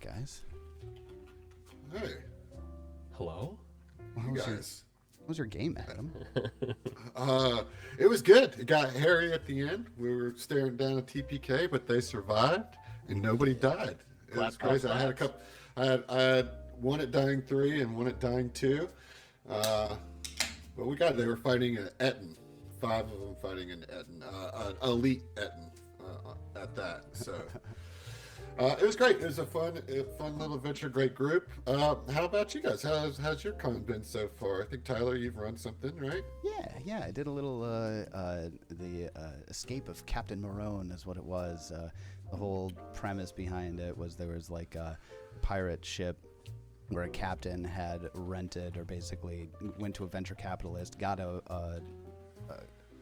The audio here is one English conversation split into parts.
guys. Hey. Hello? You guys. What was your game, Adam? It was good. It got hairy at the end. We were staring down a TPK, but they survived and nobody died. It was crazy. I had a couple. I had one at dying 3 and one at dying 2. But they were fighting an Etten. 5 of them fighting an Etten, an elite Etten at that. So it was great. It was a fun little adventure. Great group. How about you guys? How's your con been so far? I think Tyler, you've run something, right? Yeah. I did a little the escape of Captain Morone is what it was. The whole premise behind it was there was like a pirate ship where a captain had rented or basically went to a venture capitalist, got a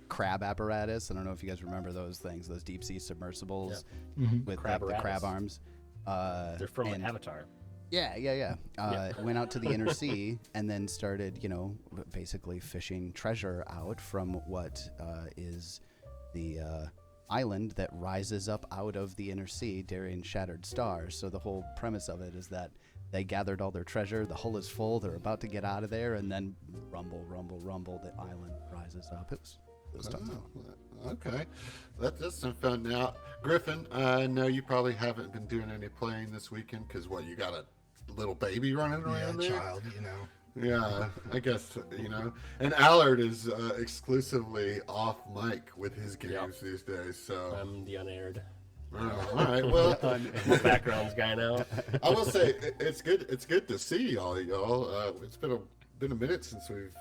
crab apparatus. I don't know if you guys remember those things, those deep sea submersibles with the crab arms. They're from Avatar. Yeah. Went out to the inner sea and then started, basically fishing treasure out from what is the island that rises up out of the inner sea during Shattered Stars. So the whole premise of it is that they gathered all their treasure, the hull is full, they're about to get out of there, and then rumble, the island rises up. It was tough. Okay. That's some fun. Now, Griffin, I know you probably haven't been doing any playing this weekend because, you got a little baby running around there? Yeah, child, Yeah, I guess, And Allard is exclusively off mic with his games these days, so... I'm the unaired. Oh, all right, well... backgrounds guy now. I will say, it's good to see y'all. It's been a minute since we've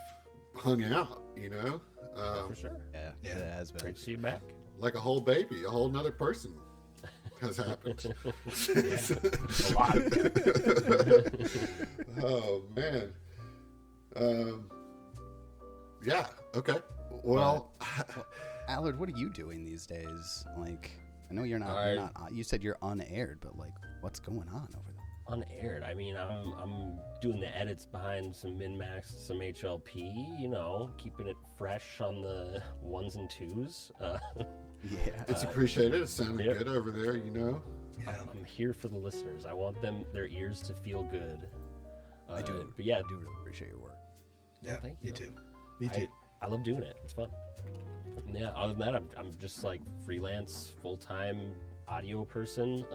hung out, For sure. Yeah, it has been. Great to see you back. Like a whole baby, a whole nother person has happened. A lot. Oh, man. Yeah, okay. Well, Allard, what are you doing these days? Like, I know you're not. You said you're unaired, but like, what's going on over there? Unaired. I mean, I'm doing the edits behind some min-max, some HLP. Keeping it fresh on the 1s and 2s. Yeah, it's appreciated. It sounded good over there. Yeah. I'm here for the listeners. I want their ears to feel good. I do. But yeah, I do really appreciate your work. Yeah, thank you you. too. Me too. I love doing it. It's fun. Yeah, other than that, I'm just like freelance, full-time audio person,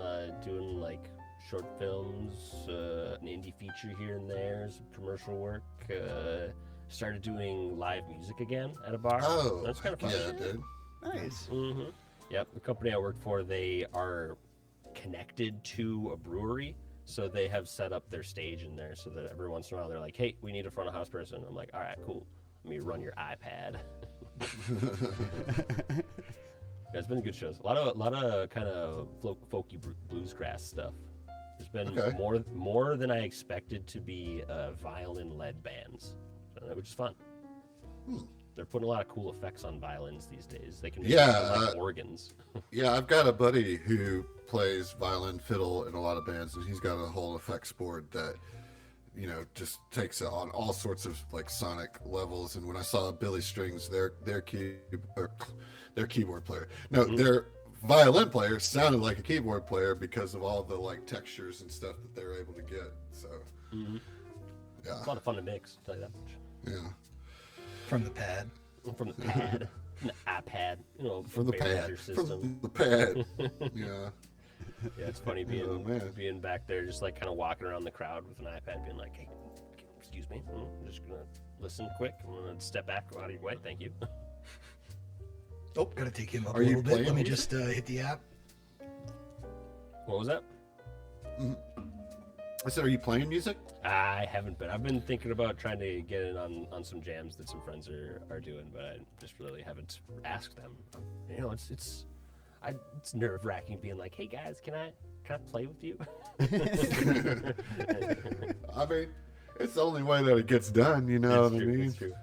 doing like short films, an indie feature here and there, some commercial work. Started doing live music again at a bar. Oh, that's kind of fun. Yeah, dude. Nice. Mm-hmm. Yep, the company I work for, they are connected to a brewery. So they have set up their stage in there so that every once in a while they're like, hey, we need a front of house person. I'm like, all right, cool. Let me run your iPad. Yeah, it's been good shows. A lot of kind of folky bluesgrass stuff. There's been more than I expected to be violin-led bands, which is fun. They're putting a lot of cool effects on violins these days. They can make like organs. Yeah, I've got a buddy who plays violin, fiddle in a lot of bands, and he's got a whole effects board that, just takes it on all sorts of like sonic levels. And when I saw Billy Strings, their keyboard player, their violin player sounded like a keyboard player because of all the like textures and stuff that they're able to get. So, yeah, it's a lot of fun to mix. I'll tell you that much. Yeah. From the pad. From the pad. From the iPad. From the pad. From the pad. Yeah. Yeah, it's funny being back there, just like kind of walking around the crowd with an iPad, being like, "Hey, excuse me, I'm just gonna listen quick. I'm gonna step back out of your way. Thank you." Oh, gotta take him up Are a you little bit. Let me playing? just hit the app. What was that? I said, are you playing music? I haven't been. I've been thinking about trying to get in on some jams that some friends are doing, but I just really haven't asked them. It's nerve-wracking being like, "Hey guys, can I play with you?" I mean, it's the only way that it gets done. You know what I mean? It's true.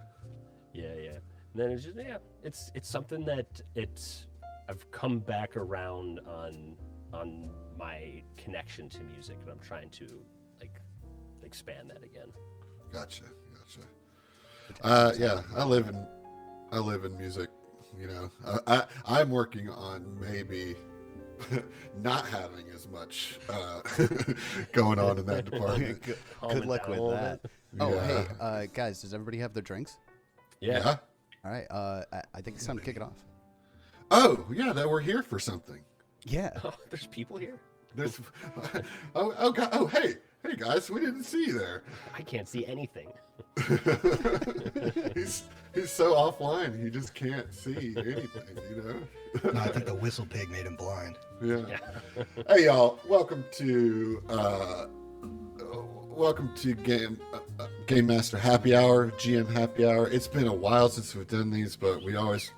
Yeah. And then it's just it's something that I've come back around on my connection to music, and I'm trying to like expand that again. Gotcha. Yeah, I live in music. I'm working on maybe not having as much going on in that department. Good luck with that. Oh, Yeah. hey, guys, does everybody have their drinks? Yeah. All right. I think it's time to kick it off. Oh, yeah, that we're here for something. Yeah. Oh, there's people here. There's oh God, oh hey guys, we didn't see you there. I can't see anything. he's so offline, he just can't see anything, you know. No, I think the whistle pig made him blind. Yeah. Hey y'all, welcome to Game Master Happy Hour, GM Happy Hour. It's been a while since we've done these, but we always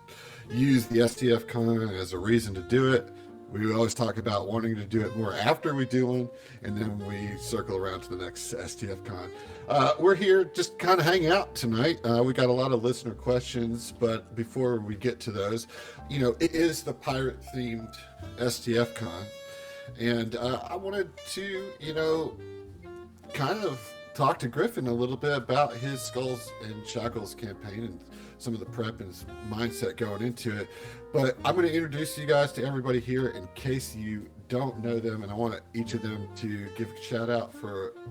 use the STF con as a reason to do it. We always talk about wanting to do it more after we do one, and then we circle around to the next STF con. We're here just kind of hanging out tonight. We got a lot of listener questions, but before we get to those, you know, it is the pirate-themed STF con, and I wanted to, you know, kind of talk to Griffin a little bit about his Skulls and Shackles campaign and some of the prep and his mindset going into it. But I'm going to introduce you guys to everybody here in case you don't know them, and I want each of them to give a shout out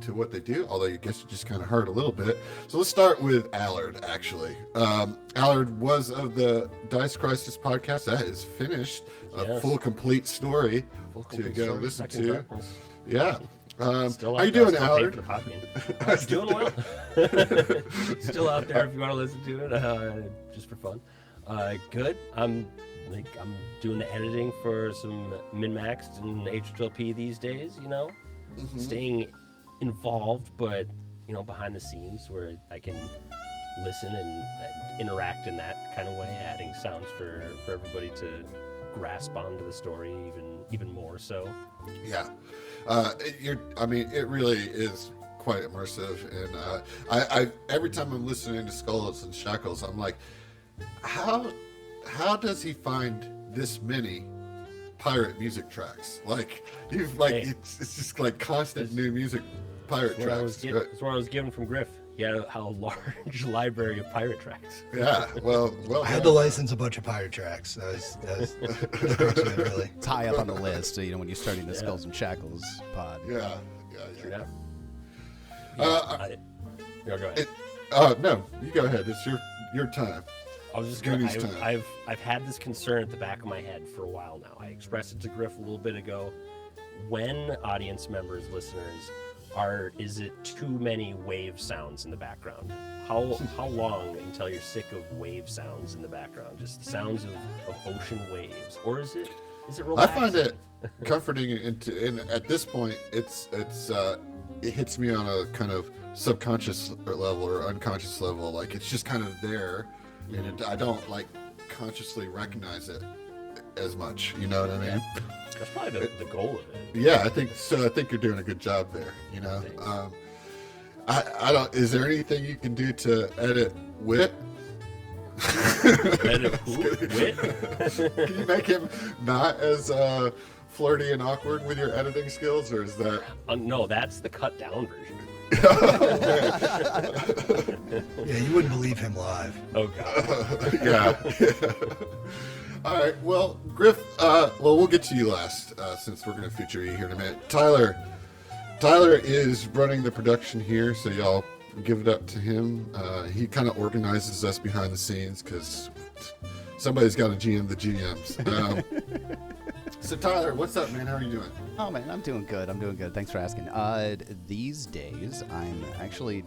to what they do, although I guess you just kind of heard a little bit. So let's start with Allard, actually. Allard was of the Dice Crisis podcast. That is finished. A full, complete story to go listen to. Yeah. How you doing, Allard? I'm doing well. Still out there if you want to listen to it, just for fun. Good. I'm doing the editing for some min-maxed and HLP these days. You know, staying involved, but you know, behind the scenes where I can listen and interact in that kind of way, adding sounds for everybody to grasp onto the story even more so. Yeah. It really is quite immersive, and I every time I'm listening to Skulls and Shackles, I'm like, how does he find this many pirate music tracks? Like it's just like constant new music pirate tracks. That's what I was given from Griff. He had a large library of pirate tracks. Yeah, well. I had to license a bunch of pirate tracks. That was great to me, really. It's high up on the list, so, you know, when you're starting the Skulls and Shackles pod. Yeah. Go ahead. No, you go ahead. It's your time. I was just going to. I've had this concern at the back of my head for a while now. I expressed it to Griff a little bit ago. When audience members, listeners, is it too many wave sounds in the background? How long until you're sick of wave sounds in the background? Just sounds of ocean waves, or is it relaxing? I find it comforting, and at this point, it hits me on a kind of subconscious level or unconscious level. Like it's just kind of there, and I don't like consciously recognize it as much. You know what I mean? That's probably the goal of it. Yeah, I think so. I think you're doing a good job there. You know, I don't. Is there anything you can do to edit Wit? Edit who? Wit? Can you make him not as flirty and awkward with your editing skills, or is that? No, that's the cut down version. Yeah, you wouldn't believe him live. Oh god. Yeah. All right. Well, Griff. We'll get to you last since we're going to feature you here in a minute. Tyler is running the production here, so y'all give it up to him. He kind of organizes us behind the scenes because somebody's got to GM the GMs. So Tyler, what's up, man? How are you doing? Oh man, I'm doing good. Thanks for asking. These days, I'm actually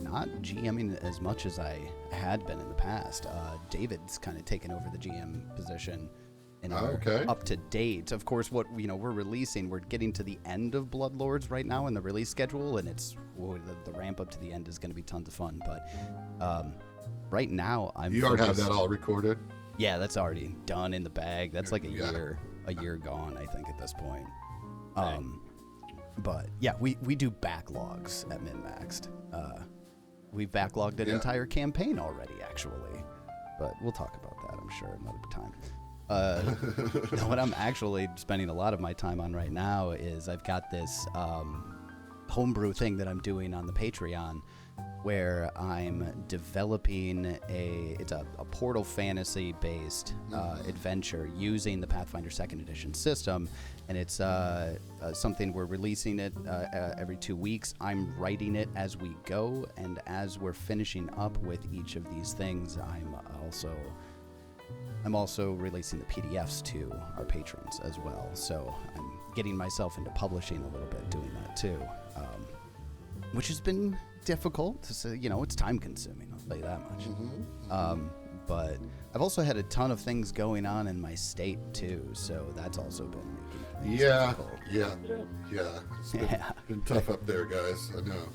not GMing as much as I had been in the past. David's kind of taken over the GM position and up to date. Of course, what we're releasing, we're getting to the end of Bloodlords right now in the release schedule, and the ramp up to the end is going to be tons of fun. But right now, You already have that all recorded? Yeah, that's already done in the bag. That's like a year gone, I think, at this point. But yeah, we do backlogs at Min-Maxed. We've backlogged an entire campaign already, actually. But we'll talk about that, I'm sure, another time. What I'm actually spending a lot of my time on right now is I've got this homebrew thing that I'm doing on the Patreon, where I'm developing it's a Portal Fantasy based adventure using the Pathfinder 2nd Edition system, and it's something we're releasing it every 2 weeks. I'm writing it as we go, and as we're finishing up with each of these things, I'm also releasing the PDFs to our patrons as well. So I'm getting myself into publishing a little bit, doing that too, which has been difficult to say. It's time consuming, I'll tell you that much. But I've also had a ton of things going on in my state too, so that's also been making things difficult. It's been tough up there, guys. I know.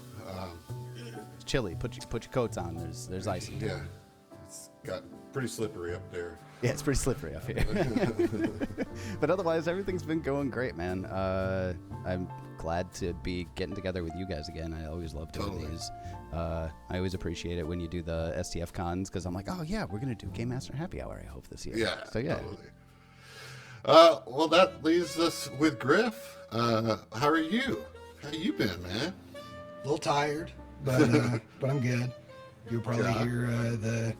It's chilly. Put your coats on. There's ice in there. Yeah, it's got pretty slippery up there. Yeah, it's pretty slippery up here. But otherwise, everything's been going great, man. I'm glad to be getting together with you guys again. I always love doing these. I always appreciate it when you do the STF cons, because I'm like, oh yeah, we're going to do Game Master Happy Hour, I hope, this year. Yeah, so yeah. Totally. Well, that leaves us with Griff. How are you? How you been, man? A little tired, but I'm good. You'll probably hear the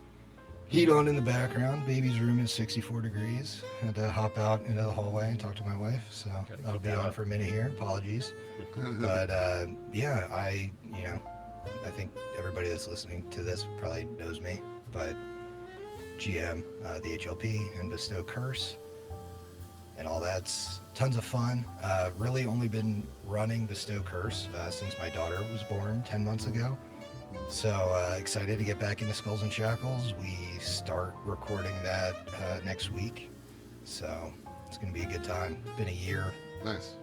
heat on in the background. Baby's room is 64 degrees. Had to hop out into the hallway and talk to my wife, so that'll be on for a minute here. Apologies. But yeah, I think everybody that's listening to this probably knows me, but GM, the HLP, and Bestow Curse, and all that's tons of fun. Really only been running Bestow Curse since my daughter was born 10 months ago. So excited to get back into Skulls and Shackles. We start recording that next week, so it's gonna be a good time. Been a year. Nice.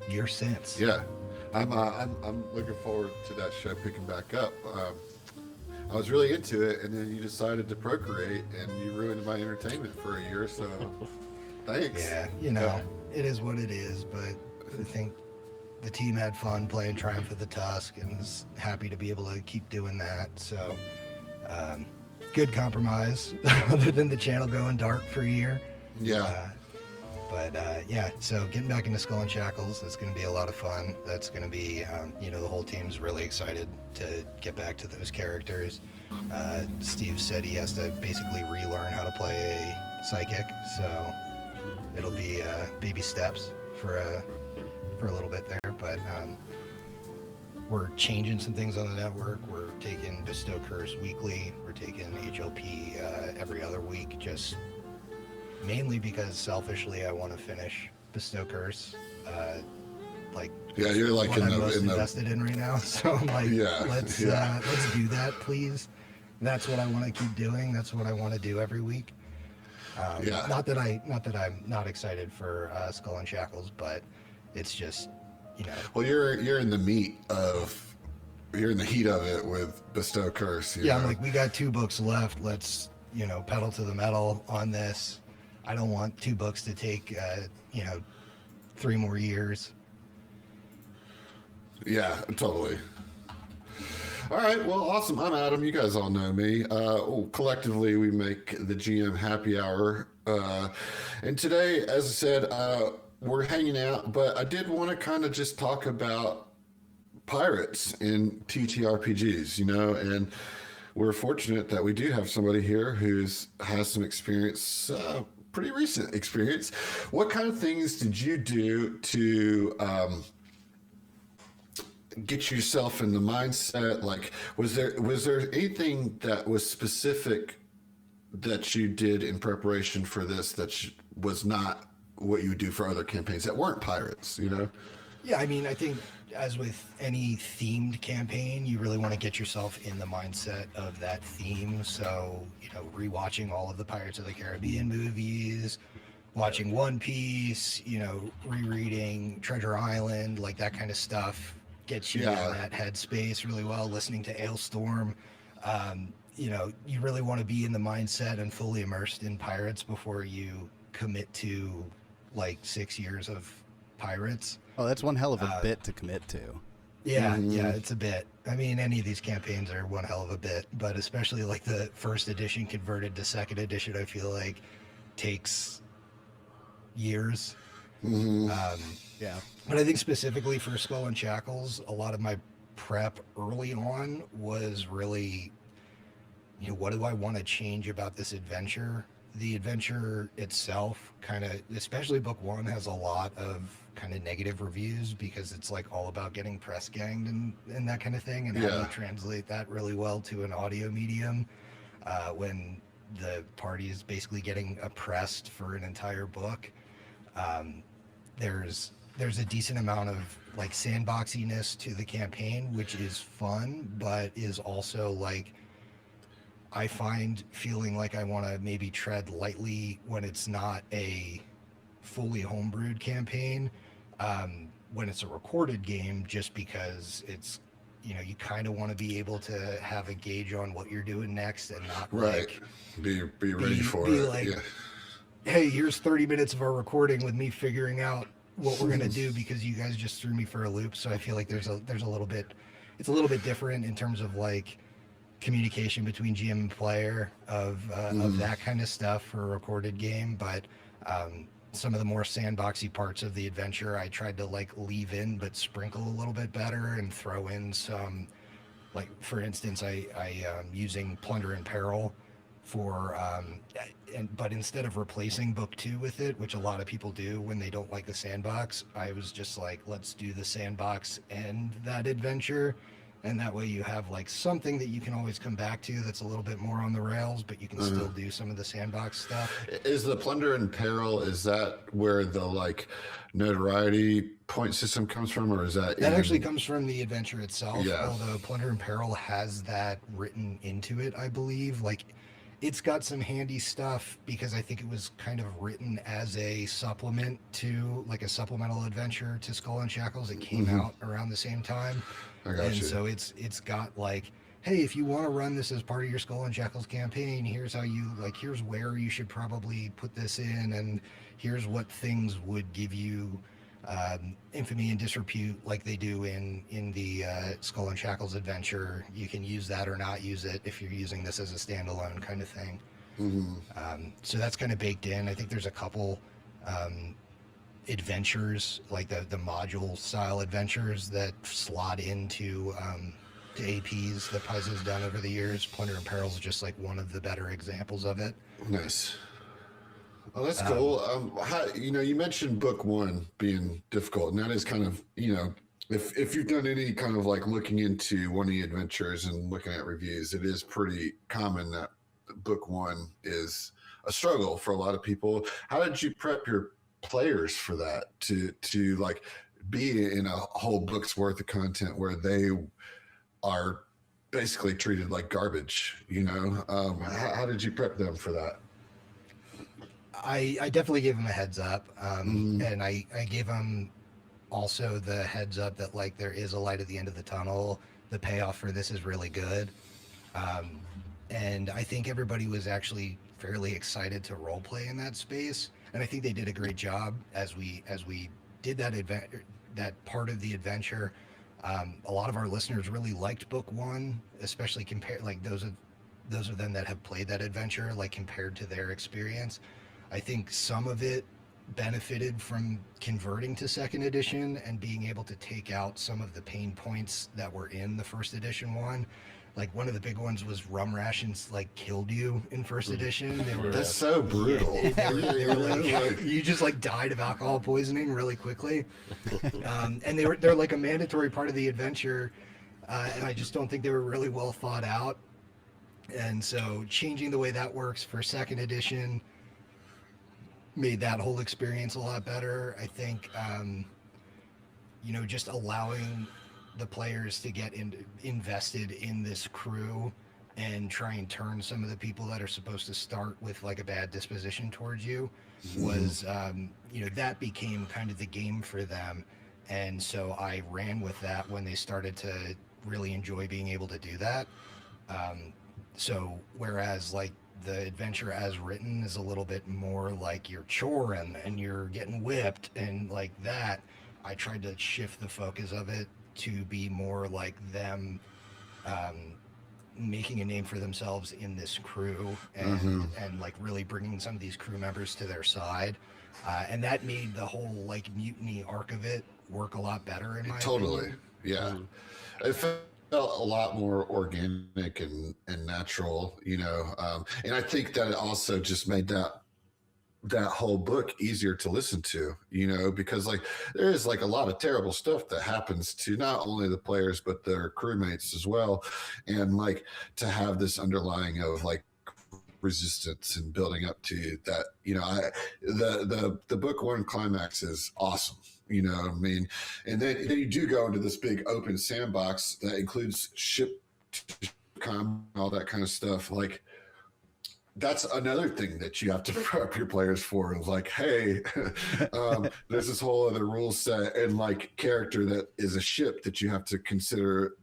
Year since. Yeah, I'm looking forward to that show picking back up. I was really into it, and then you decided to procreate, and you ruined my entertainment for a year. So thanks. Yeah, it is what it is. But I think the team had fun playing Triumph of the Tusk, and was happy to be able to keep doing that. So, good compromise, other than the channel going dark for a year. Yeah. So getting back into Skull and Shackles is going to be a lot of fun. That's going to be, the whole team's really excited to get back to those characters. Steve said he has to basically relearn how to play a psychic, so it'll be baby steps for a little bit there. But we're changing some things on the network. We're taking Bestow Curse weekly. We're taking HLP every other week, just mainly because selfishly I want to finish Bestow Curse. You're like what I'm most invested in right now. So I'm like, let's do that, please. That's what I want to keep doing. That's what I want to do every week. Not that I'm not excited for Skull and Shackles, but it's just, Well, you're in the heat of it with Bestow Curse. I'm like, we got 2 books left. Let's, pedal to the metal on this. I don't want 2 books to take, 3 more years. Yeah, totally. All right, well, awesome. I'm Adam. You guys all know me. Collectively, we make the GM Happy Hour. And today, as I said, we're hanging out, but I did want to kind of just talk about pirates in TTRPGs, and we're fortunate that we do have somebody here has some experience, pretty recent experience. What kind of things did you do to get yourself in the mindset? Like, was there anything that was specific that you did in preparation for this that was not what you would do for other campaigns that weren't pirates, Yeah, I mean, I think as with any themed campaign, you really want to get yourself in the mindset of that theme. So, rewatching all of the Pirates of the Caribbean movies, watching One Piece, rereading Treasure Island, like that kind of stuff gets you in that headspace really well. Listening to Ailstorm, you really want to be in the mindset and fully immersed in pirates before you commit to 6 years of pirates. Oh, that's one hell of a bit to commit to. Yeah, it's a bit. I mean, any of these campaigns are one hell of a bit, but especially the first edition converted to second edition, I feel like takes years. Yeah. But I think specifically for Skull and Shackles, a lot of my prep early on was really, what do I want to change about this adventure? The adventure itself, kind of, especially book one, has a lot of kind of negative reviews because it's like all about getting press ganged and that kind of thing. And how do you translate that really well to an audio medium when the party is basically getting oppressed for an entire book? There's a decent amount of like sandboxiness to the campaign, which is fun, but is also like, I find feeling like I want to maybe tread lightly when it's not a fully homebrewed campaign, when it's a recorded game, just because it's, you kind of want to be able to have a gauge on what you're doing next and not like be ready for it. Like, hey, here's 30 minutes of our recording with me figuring out what we're gonna do because you guys just threw me for a loop. So I feel like there's a little bit, it's a little bit different in terms of like communication between GM and player of that kind of stuff for a recorded game. But some of the more sandboxy parts of the adventure, I tried to like leave in but sprinkle a little bit better and throw in some, like for instance, I using Plunder and Peril for but instead of replacing book 2 with it, which a lot of people do when they don't like the sandbox, I was just like, let's do the sandbox and that adventure, and that way you have like something that you can always come back to that's a little bit more on the rails, but you can still do some of the sandbox stuff. Is the Plunder and Peril, is that where the like notoriety point system comes from, or is that actually comes from the adventure itself? Yeah. Although Plunder and Peril has that written into it, I believe. Like, it's got some handy stuff because I think it was kind of written as a supplement to, like a supplemental adventure to Skull and Shackles. It came out around the same time. So it's got like, hey, if you want to run this as part of your Skull and Shackles campaign, here's how you, like, here's where you should probably put this in, and here's what things would give you infamy and disrepute like they do in the Skull and Shackles adventure. You can use that or not use it if you're using this as a standalone kind of thing. So that's kind of baked in. I think there's a couple adventures, like the module style adventures that slot into to APs that Paizo's done over the years. Plunder and Peril is just like one of the better examples of it. Nice. Oh, that's cool. How, you mentioned book 1 being difficult, and that is kind of, if you've done any kind of like looking into one of the adventures and looking at reviews, it is pretty common that book 1 is a struggle for a lot of people. How did you prep your players for that to like be in a whole book's worth of content where they are basically treated like garbage? How did you prep them for that? I definitely gave him a heads up, and I gave him also the heads up that like there is a light at the end of the tunnel. The payoff for this is really good, and I think everybody was actually fairly excited to role play in that space, and I think they did a great job as we did that part of the adventure. A lot of our listeners really liked book 1, especially compared like those of them that have played that adventure, like compared to their experience. I think some of it benefited from converting to second edition and being able to take out some of the pain points that were in the first edition one. Like one of the big ones was rum rations like killed you in first edition. That's so brutal. They were like, you just like died of alcohol poisoning really quickly. And they're like a mandatory part of the adventure. And I just don't think they were really well thought out. And so changing the way that works for second edition made that whole experience a lot better. I think, just allowing the players to get invested in this crew and try and turn some of the people that are supposed to start with like a bad disposition towards you was, that became kind of the game for them. And so I ran with that when they started to really enjoy being able to do that. So whereas like the adventure as written is a little bit more like you're choring and you're getting whipped and like that, I tried to shift the focus of it to be more like them making a name for themselves in this crew and like really bringing some of these crew members to their side. And that made the whole like mutiny arc of it work a lot better in my opinion. Yeah. It felt a lot more organic and natural, and I think that it also just made that whole book easier to listen to, because like there is like a lot of terrible stuff that happens to not only the players but their crewmates as well, and like to have this underlying of like resistance and building up to that, the book one climax is awesome, what I mean, and then you do go into this big open sandbox that includes ship all that kind of stuff. Like that's another thing that you have to prep your players for, is like, hey, there's this whole other rule set and like character that is a ship that you have to consider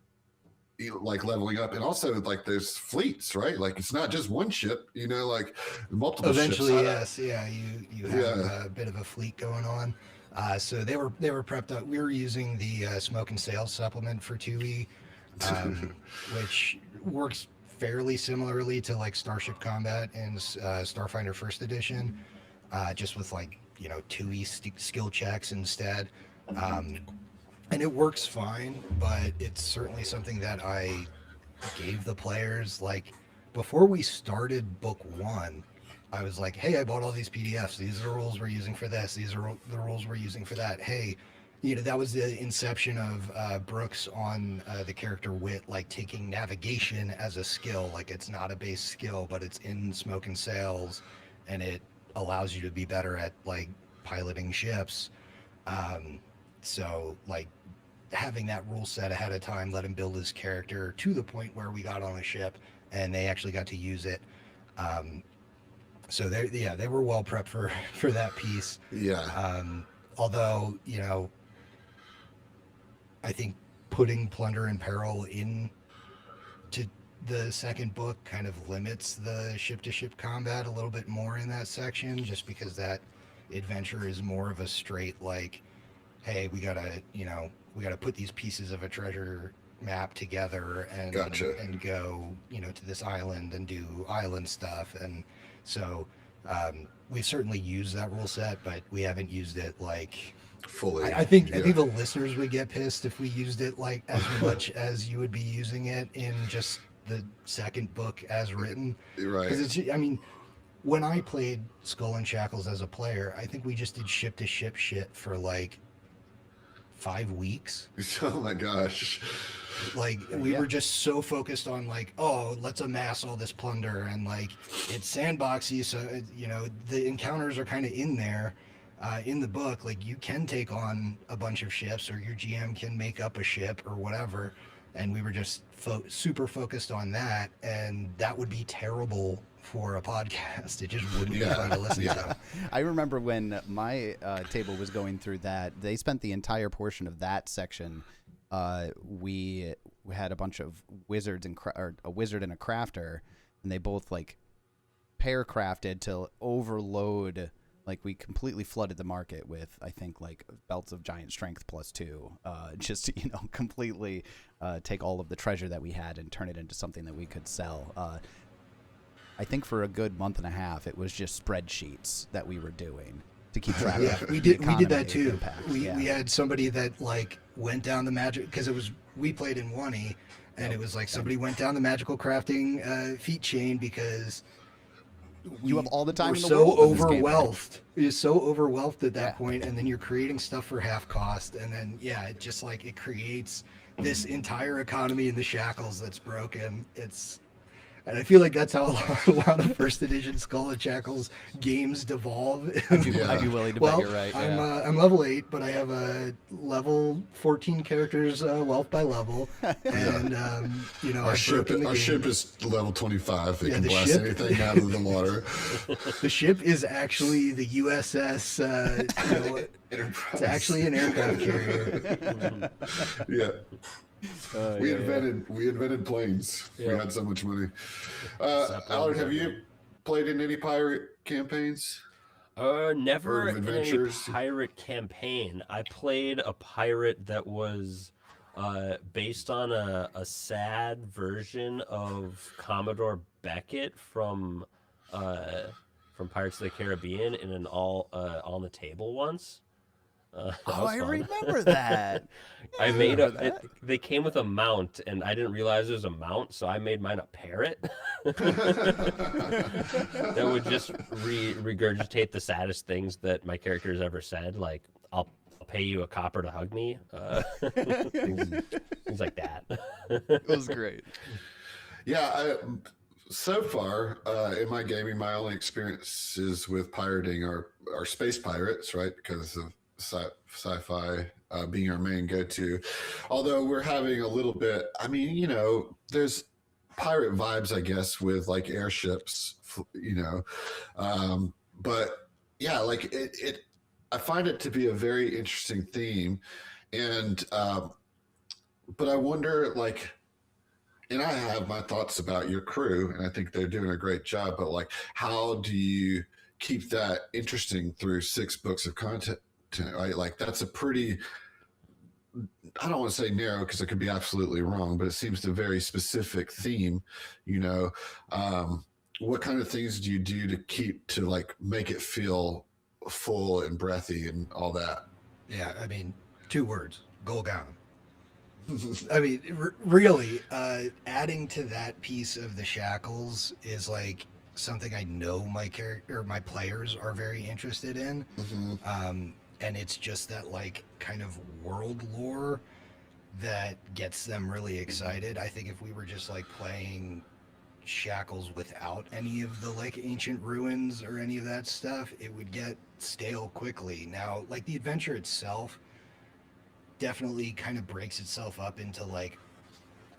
like leveling up. And also like there's fleets, right? Like it's not just one ship, like multiple eventually ships. Yes, yeah, you have a bit of a fleet going on. So they were prepped up. We were using the smoke and sail supplement for 2e, which works fairly similarly to like Starship Combat and Starfighter First Edition, just with like 2e skill checks instead. And it works fine, but it's certainly something that I gave the players, like, before we started book one, I was like, hey, I bought all these PDFs. These are the rules we're using for this. These are the rules we're using for that. Hey, that was the inception of Brooks on the character Wit, like taking navigation as a skill. Like it's not a base skill, but it's in Smoke and Sails, and it allows you to be better at like piloting ships. So like having that rule set ahead of time, let him build his character to the point where we got on a ship and they actually got to use it. So they were well prepped for that piece. Yeah. Although, I think putting Plunder and Peril in to the second book kind of limits the ship-to-ship combat a little bit more in that section, just because that adventure is more of a straight like, hey, we gotta put these pieces of a treasure map together and Gotcha. and go to this island and do island stuff. And so we've certainly used that rule set, but we haven't used it like fully. I think the listeners would get pissed if we used it like as much as you would be using it in just the second book as written. Right. Because when I played Skull and Shackles as a player, I think we just did ship to ship shit for like 5 weeks. Oh my gosh. Like we were just so focused on like, oh, let's amass all this plunder, and like it's sandboxy, so the encounters are kind of in there in the book. Like you can take on a bunch of ships, or your GM can make up a ship or whatever, and we were just super focused on that, and that would be terrible for a podcast. It just wouldn't be fun to listen to. I remember when my table was going through that, they spent the entire portion of that section. We had a bunch of wizards or a wizard and a crafter, and they both like pair crafted to overload. Like we completely flooded the market with, I think, like belts of giant strength +2, just to, completely take all of the treasure that we had and turn it into something that we could sell. I think for a good month and a half, it was just spreadsheets that we were doing to keep track of. We did that too. Impact. We had somebody that like went down the magic, because we played in 1E, and it was like somebody went down the magical crafting feat chain because you have all the time in the so world. overwhelmed. You're so overwhelmed at that point, and then you're creating stuff for half cost, and then it just like it creates this entire economy in the shackles that's broken. And I feel like that's how a lot of first edition Skull and Shackles games devolve. I'd be willing to bet you're right. I'm level 8, but I have a level 14 characters wealth by level, and our ship is level 25. It can blast anything out of the water. The ship is actually the USS Enterprise. It's actually an aircraft carrier. Yeah. We invented planes. Yeah. We had so much money. Allard, have you played in any pirate campaigns? Never in a pirate campaign. I played a pirate that was based on a sad version of Commodore Beckett from Pirates of the Caribbean in an all on the table once. That Oh, was I fun. remember that. Yeah, I made remember that. they came with a mount, and I didn't realize it was a mount, so I made mine a parrot that would just regurgitate the saddest things that my character has ever said, like I'll pay you a copper to hug me, things like that. It was great. Yeah, so far in my gaming, my only experiences with pirating are space pirates, right? Because of sci-fi being our main go-to. Although we're having a little bit, I mean, you know, there's pirate vibes, I guess, with like airships, you know, but yeah, like it. I find it to be a very interesting theme, and but I wonder, like, and I have my thoughts about your crew, and I think they're doing a great job. But like, how do you keep that interesting through 6 books of content? Right, like that's a pretty, I don't want to say narrow because it could be absolutely wrong, but it seems a very specific theme. You know, what kind of things do you do to keep to like make it feel full and breathy and all that? Yeah, I mean, 2 words: Golgon. I mean, really, adding to that piece of the shackles is like something I know my character, my players are very interested in. Mm-hmm. And it's just that like kind of world lore that gets them really excited. I think if we were just like playing shackles without any of the like ancient ruins or any of that stuff, it would get stale quickly. Now, like the adventure itself definitely kind of breaks itself up into like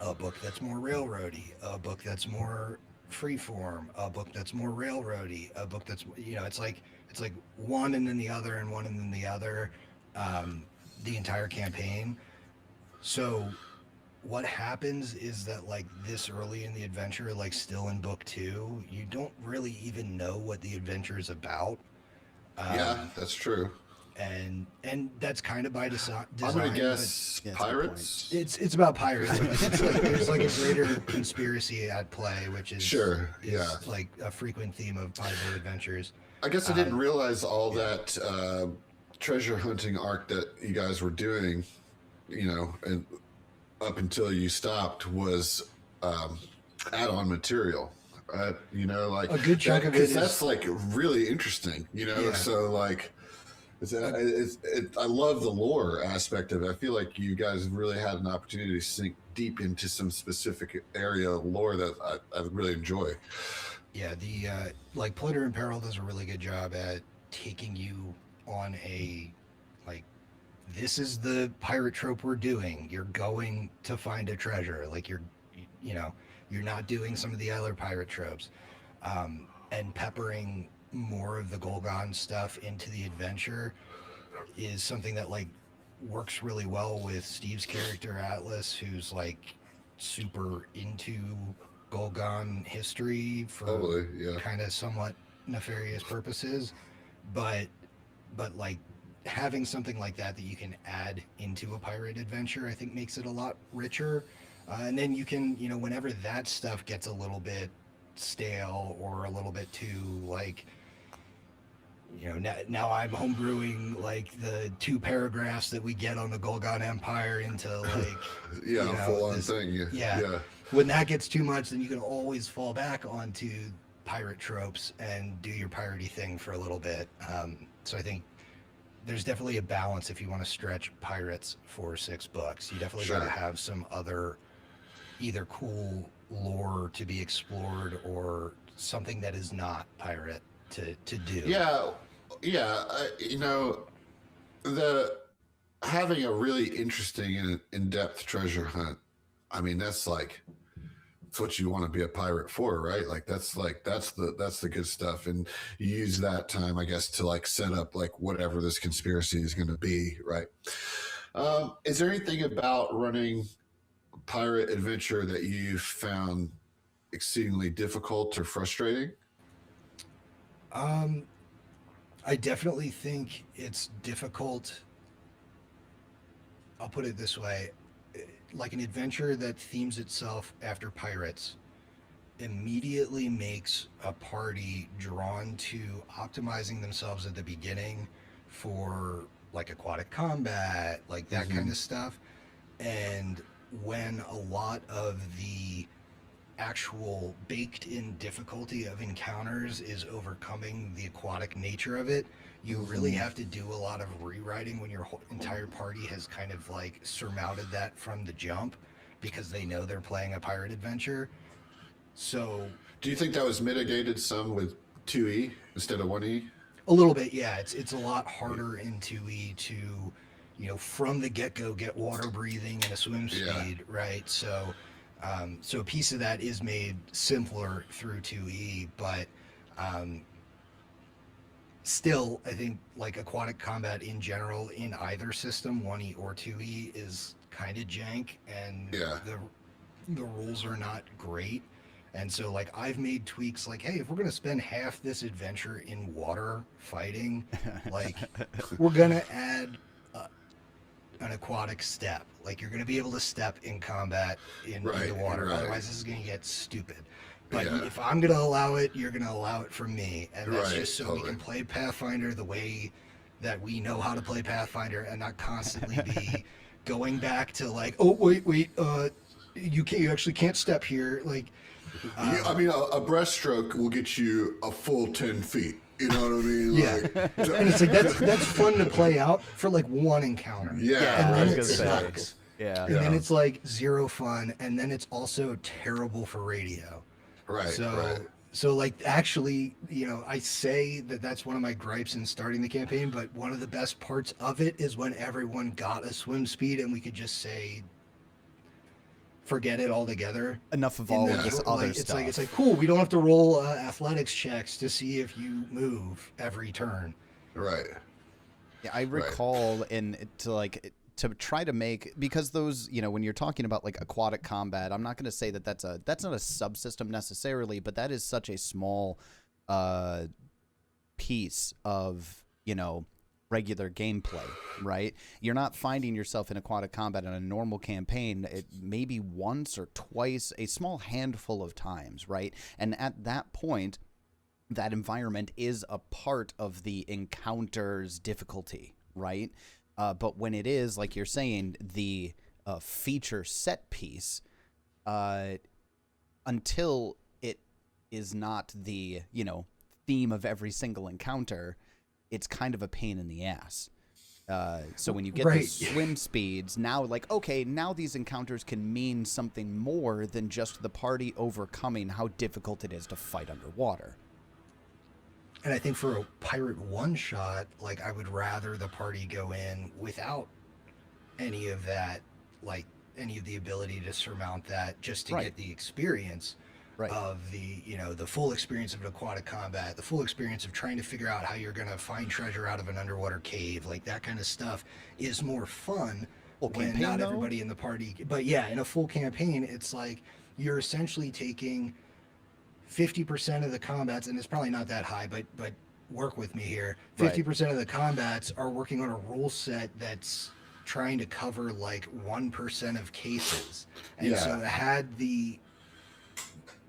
a book that's more railroady, a book that's more freeform, a book that's more railroady, a book that's, you know, it's like one and then the other and one and then the other, the entire campaign. So what happens is that like this early in the adventure, like still in book 2, you don't really even know what the adventure is about. Yeah, that's true. And that's kind of by design. I'm gonna guess Yeah, pirates. It's about pirates. It's like, there's like a greater conspiracy at play, which is Sure, is yeah. like a frequent theme of Pirate Adventures. I guess I didn't realize all that treasure hunting arc that you guys were doing, you know, and up until you stopped was add-on material. You know, like A good chunk of it because is- that's like really interesting. You know, Yeah. so like. I love the lore aspect of it. I feel like you guys really had an opportunity to sink deep into some specific area of lore that I really enjoy. Yeah, the like Plitter in Peril does a really good job at taking you on a like, this is the pirate trope we're doing. You're going to find a treasure. Like you know, you're not doing some of the other pirate tropes, and peppering more of the Golgon stuff into the adventure is something that like works really well with Steve's character Atlas, who's like super into Golgon history for Totally, yeah. kind of somewhat nefarious purposes, but like having something like that you can add into a pirate adventure, I think makes it a lot richer. And then you can, you know, whenever that stuff gets a little bit stale or a little bit too like, you know, now I'm homebrewing like the 2 paragraphs that we get on the Golgon Empire into like Yeah, you know, full on this- thing. yeah. When that gets too much, then you can always fall back onto pirate tropes and do your piratey thing for a little bit. So I think there's definitely a balance if you want to stretch pirates for 6 books. You definitely got to have some other either cool lore to be explored or something that is not pirate to do. Yeah, you know, the having a really interesting and in-depth treasure hunt. I mean, that's like it's what you want to be a pirate for, right? Like that's the good stuff, and you use that time, I guess, to like set up like whatever this conspiracy is going to be, right? Is there anything about running pirate adventure that you found exceedingly difficult or frustrating? I definitely think it's difficult. I'll put it this way. like an adventure that themes itself after pirates immediately makes a party drawn to optimizing themselves at the beginning for like aquatic combat, like that kind of stuff. And when a lot of the actual baked in difficulty of encounters is overcoming the aquatic nature of it, you really have to do a lot of rewriting when your whole entire party has kind of like surmounted that from the jump because they know they're playing a pirate adventure. So do you think that was mitigated some with 2E instead of 1E? a little bit, yeah. It's a lot harder in 2E to, you know, from the get-go get water breathing and a swim speed, right? So so a piece of that is made simpler through 2E, but still, I think like aquatic combat in general in either system, 1E or 2E, is kind of jank, and the rules are not great. And so like I've made tweaks like, hey, if we're gonna spend half this adventure in water fighting, like we're gonna add an aquatic step. Like you're gonna be able to step in combat in the water. Otherwise this is gonna get stupid. But if I'm gonna allow it, you're gonna allow it from me. And that's just so we can play Pathfinder the way that we know how to play Pathfinder and not constantly be going back to like, oh wait, you actually can't step here. Like I mean, a breaststroke will get you a full 10 feet. You know what I mean? Like, and it's like that's fun to play out for like one encounter. Yeah, and then it sucks. Yeah. And then it's like zero fun, and then it's also terrible for radio. Right. So like actually, you know, I say that that's one of my gripes in starting the campaign, but one of the best parts of it is when everyone got a swim speed and we could just say, forget it altogether. Enough of all of this other stuff. It's like cool. We don't have to roll athletics checks to see if you move every turn. Right. Yeah, I recall to try to make, because those, you know, when you're talking about like aquatic combat, I'm not going to say that that's not a subsystem necessarily, but that is such a small piece of, you know, regular gameplay, right? You're not finding yourself in aquatic combat in a normal campaign maybe once or twice, a small handful of times, right? And at that point, that environment is a part of the encounter's difficulty, right? But when it is, like you're saying, the feature set piece, until it is not the, you know, theme of every single encounter, it's kind of a pain in the ass. So when you get the swim speeds, now like, okay, now these encounters can mean something more than just the party overcoming how difficult it is to fight underwater. And I think for a pirate one-shot, like I would rather the party go in without any of that, like any of the ability to surmount that, just to get the experience of the, you know, the full experience of aquatic combat, the full experience of trying to figure out how you're going to find treasure out of an underwater cave. Like that kind of stuff is more fun when not everybody in the party. But yeah, in a full campaign, it's like you're essentially taking 50% of the combats, and it's probably not that high, but work with me here. 50% of the combats are working on a rule set that's trying to cover like 1% of cases. And so it had the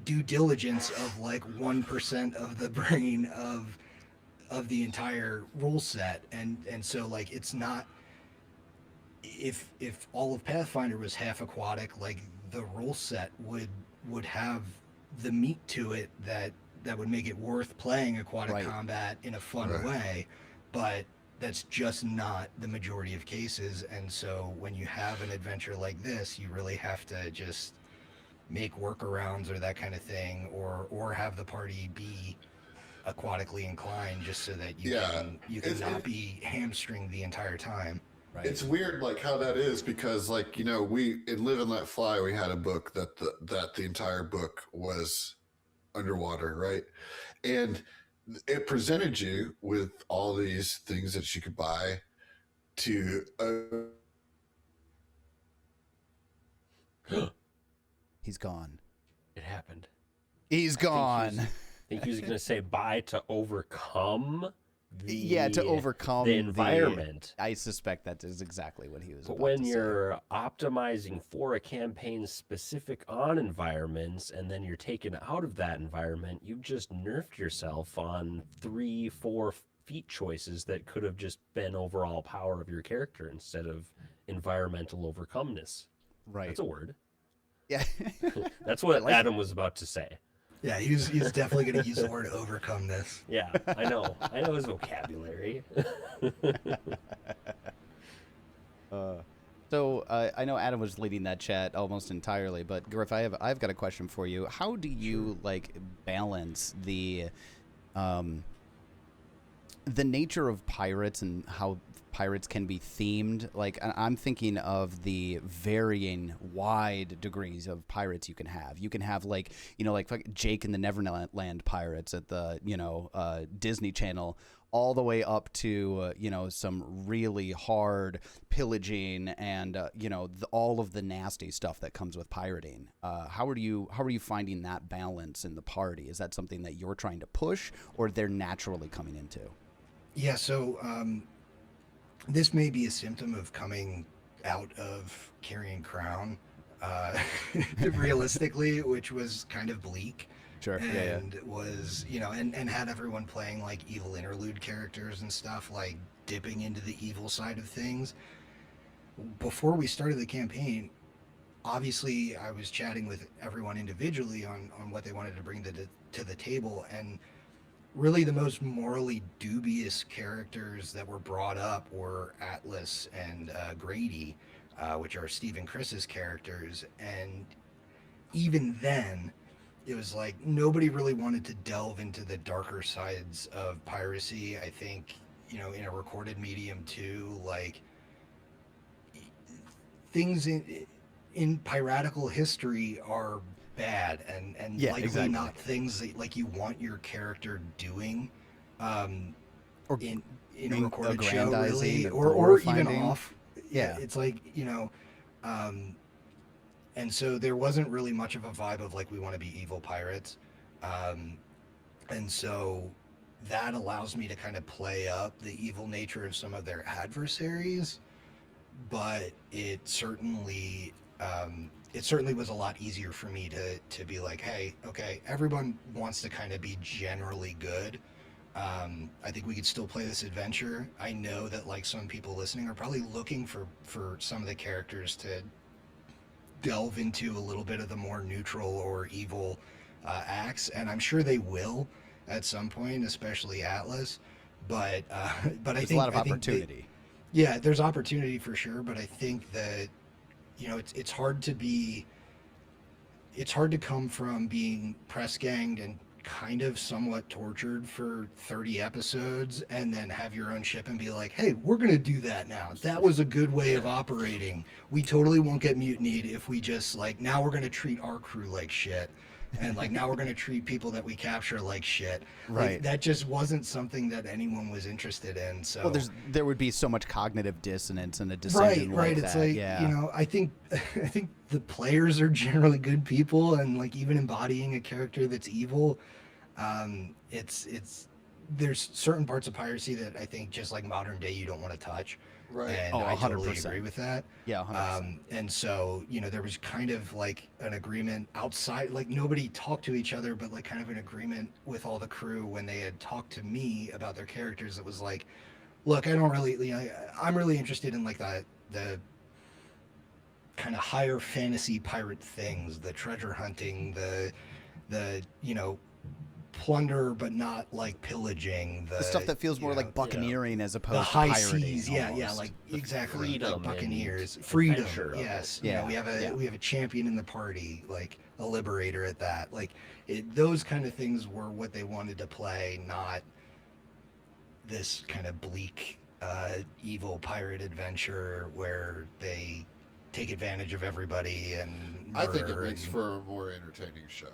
due diligence of like 1% of the brain of the entire rule set. And so like it's not, if all of Pathfinder was half aquatic, like the rule set would have the meat to it that would make it worth playing aquatic combat in a fun way, but that's just not the majority of cases. And so when you have an adventure like this, you really have to just make workarounds or that kind of thing, or have the party be aquatically inclined just so that you can not be hamstringed the entire time. Right. It's weird, like how that is, because, like, you know, we in Live and Let Fly, we had a book that the entire book was underwater, right? And it presented you with all these things that you could buy to. He's gone. It happened. He's gone. I think he was going to say buy to overcome to overcome the environment. I suspect that is exactly what he was But about when to say. you're optimizing for a campaign specific on environments, and then you're taken out of that environment, you've just nerfed yourself on 3-4 feat choices that could have just been overall power of your character instead of environmental overcomeness. Right. That's a word. Yeah. That's what Adam was about to say. Yeah, he's definitely going to use the word overcome this. Yeah, I know his vocabulary. So I know Adam was leading that chat almost entirely, but Griff, I've got a question for you. How do you like balance the nature of pirates and how pirates can be themed? Like I'm thinking of the varying wide degrees of pirates you can have. You can have like Jake and the Neverland pirates at the Disney Channel, all the way up to some really hard pillaging and all of the nasty stuff that comes with pirating. How are you finding that balance in the party? Is that something that you're trying to push, or they're naturally coming into? Yeah, so this may be a symptom of coming out of Carrying Crown, realistically, which was kind of bleak. Sure. And was, and had everyone playing like evil interlude characters and stuff, like dipping into the evil side of things. Before we started the campaign, obviously I was chatting with everyone individually on what they wanted to bring to the table, and really the most morally dubious characters that were brought up were Atlas and Grady, which are Steve and Chris's characters. And even then, it was like nobody really wanted to delve into the darker sides of piracy. I think, in a recorded medium too, like things in piratical history are bad and likely exactly. not things that like you want your character doing Or in a recorded show, really, or or even finding. off. Yeah. It's like, and so there wasn't really much of a vibe of like we want to be evil pirates, and so that allows me to kind of play up the evil nature of some of their adversaries, but it certainly was a lot easier for me to be like, hey, okay, everyone wants to kind of be generally good. I think we could still play this adventure. I know that like some people listening are probably looking for some of the characters to delve into a little bit of the more neutral or evil acts, and I'm sure they will at some point, especially Atlas. But There's a lot of opportunity. There's opportunity for sure, but I think that it's hard to come from being press ganged and kind of somewhat tortured for 30 episodes and then have your own ship and be like, hey, we're going to do that now. That was a good way of operating. We totally won't get mutinied if we just like, now we're going to treat our crew like shit. And like, now we're going to treat people that we capture like shit. Right. Like, that just wasn't something that anyone was interested in. So well, there would be so much cognitive dissonance in a decision right. like It's that. like, I think the players are generally good people, and like even embodying a character that's evil, there's certain parts of piracy that I think just like modern day you don't want to touch. Right. And I totally agree with that. Yeah, 100%. And so, there was kind of like an agreement outside, like nobody talked to each other, but like kind of an agreement with all the crew when they had talked to me about their characters. It was like, look, I don't really, I'm really interested in like the kind of higher fantasy pirate things, the treasure hunting, the plunder but not like pillaging, the stuff that feels more like buccaneering as opposed the high to pirating. seas, like exactly, freedom like buccaneers, and freedom. adventure of Yes, it. we have a champion in the party, like a liberator at that. Like those kind of things were what they wanted to play, not this kind of bleak, evil pirate adventure where they take advantage of everybody and I think it makes for a more entertaining show.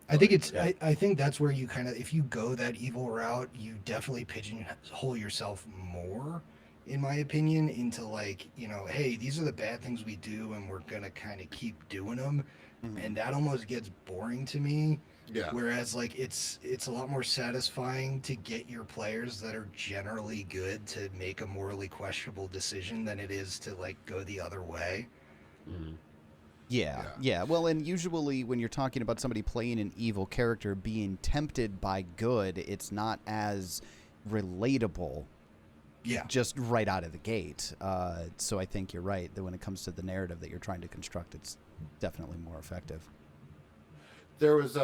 I think I think that's where you kind of, if you go that evil route, you definitely pigeonhole yourself more, in my opinion, into like, hey, these are the bad things we do and we're going to kind of keep doing them. Mm-hmm. And that almost gets boring to me. Yeah. Whereas like it's a lot more satisfying to get your players that are generally good to make a morally questionable decision than it is to like go the other way. Mm. Yeah. Well, and usually when you're talking about somebody playing an evil character being tempted by good, it's not as relatable. Yeah. Just right out of the gate. So I think you're right that when it comes to the narrative that you're trying to construct, it's definitely more effective. There was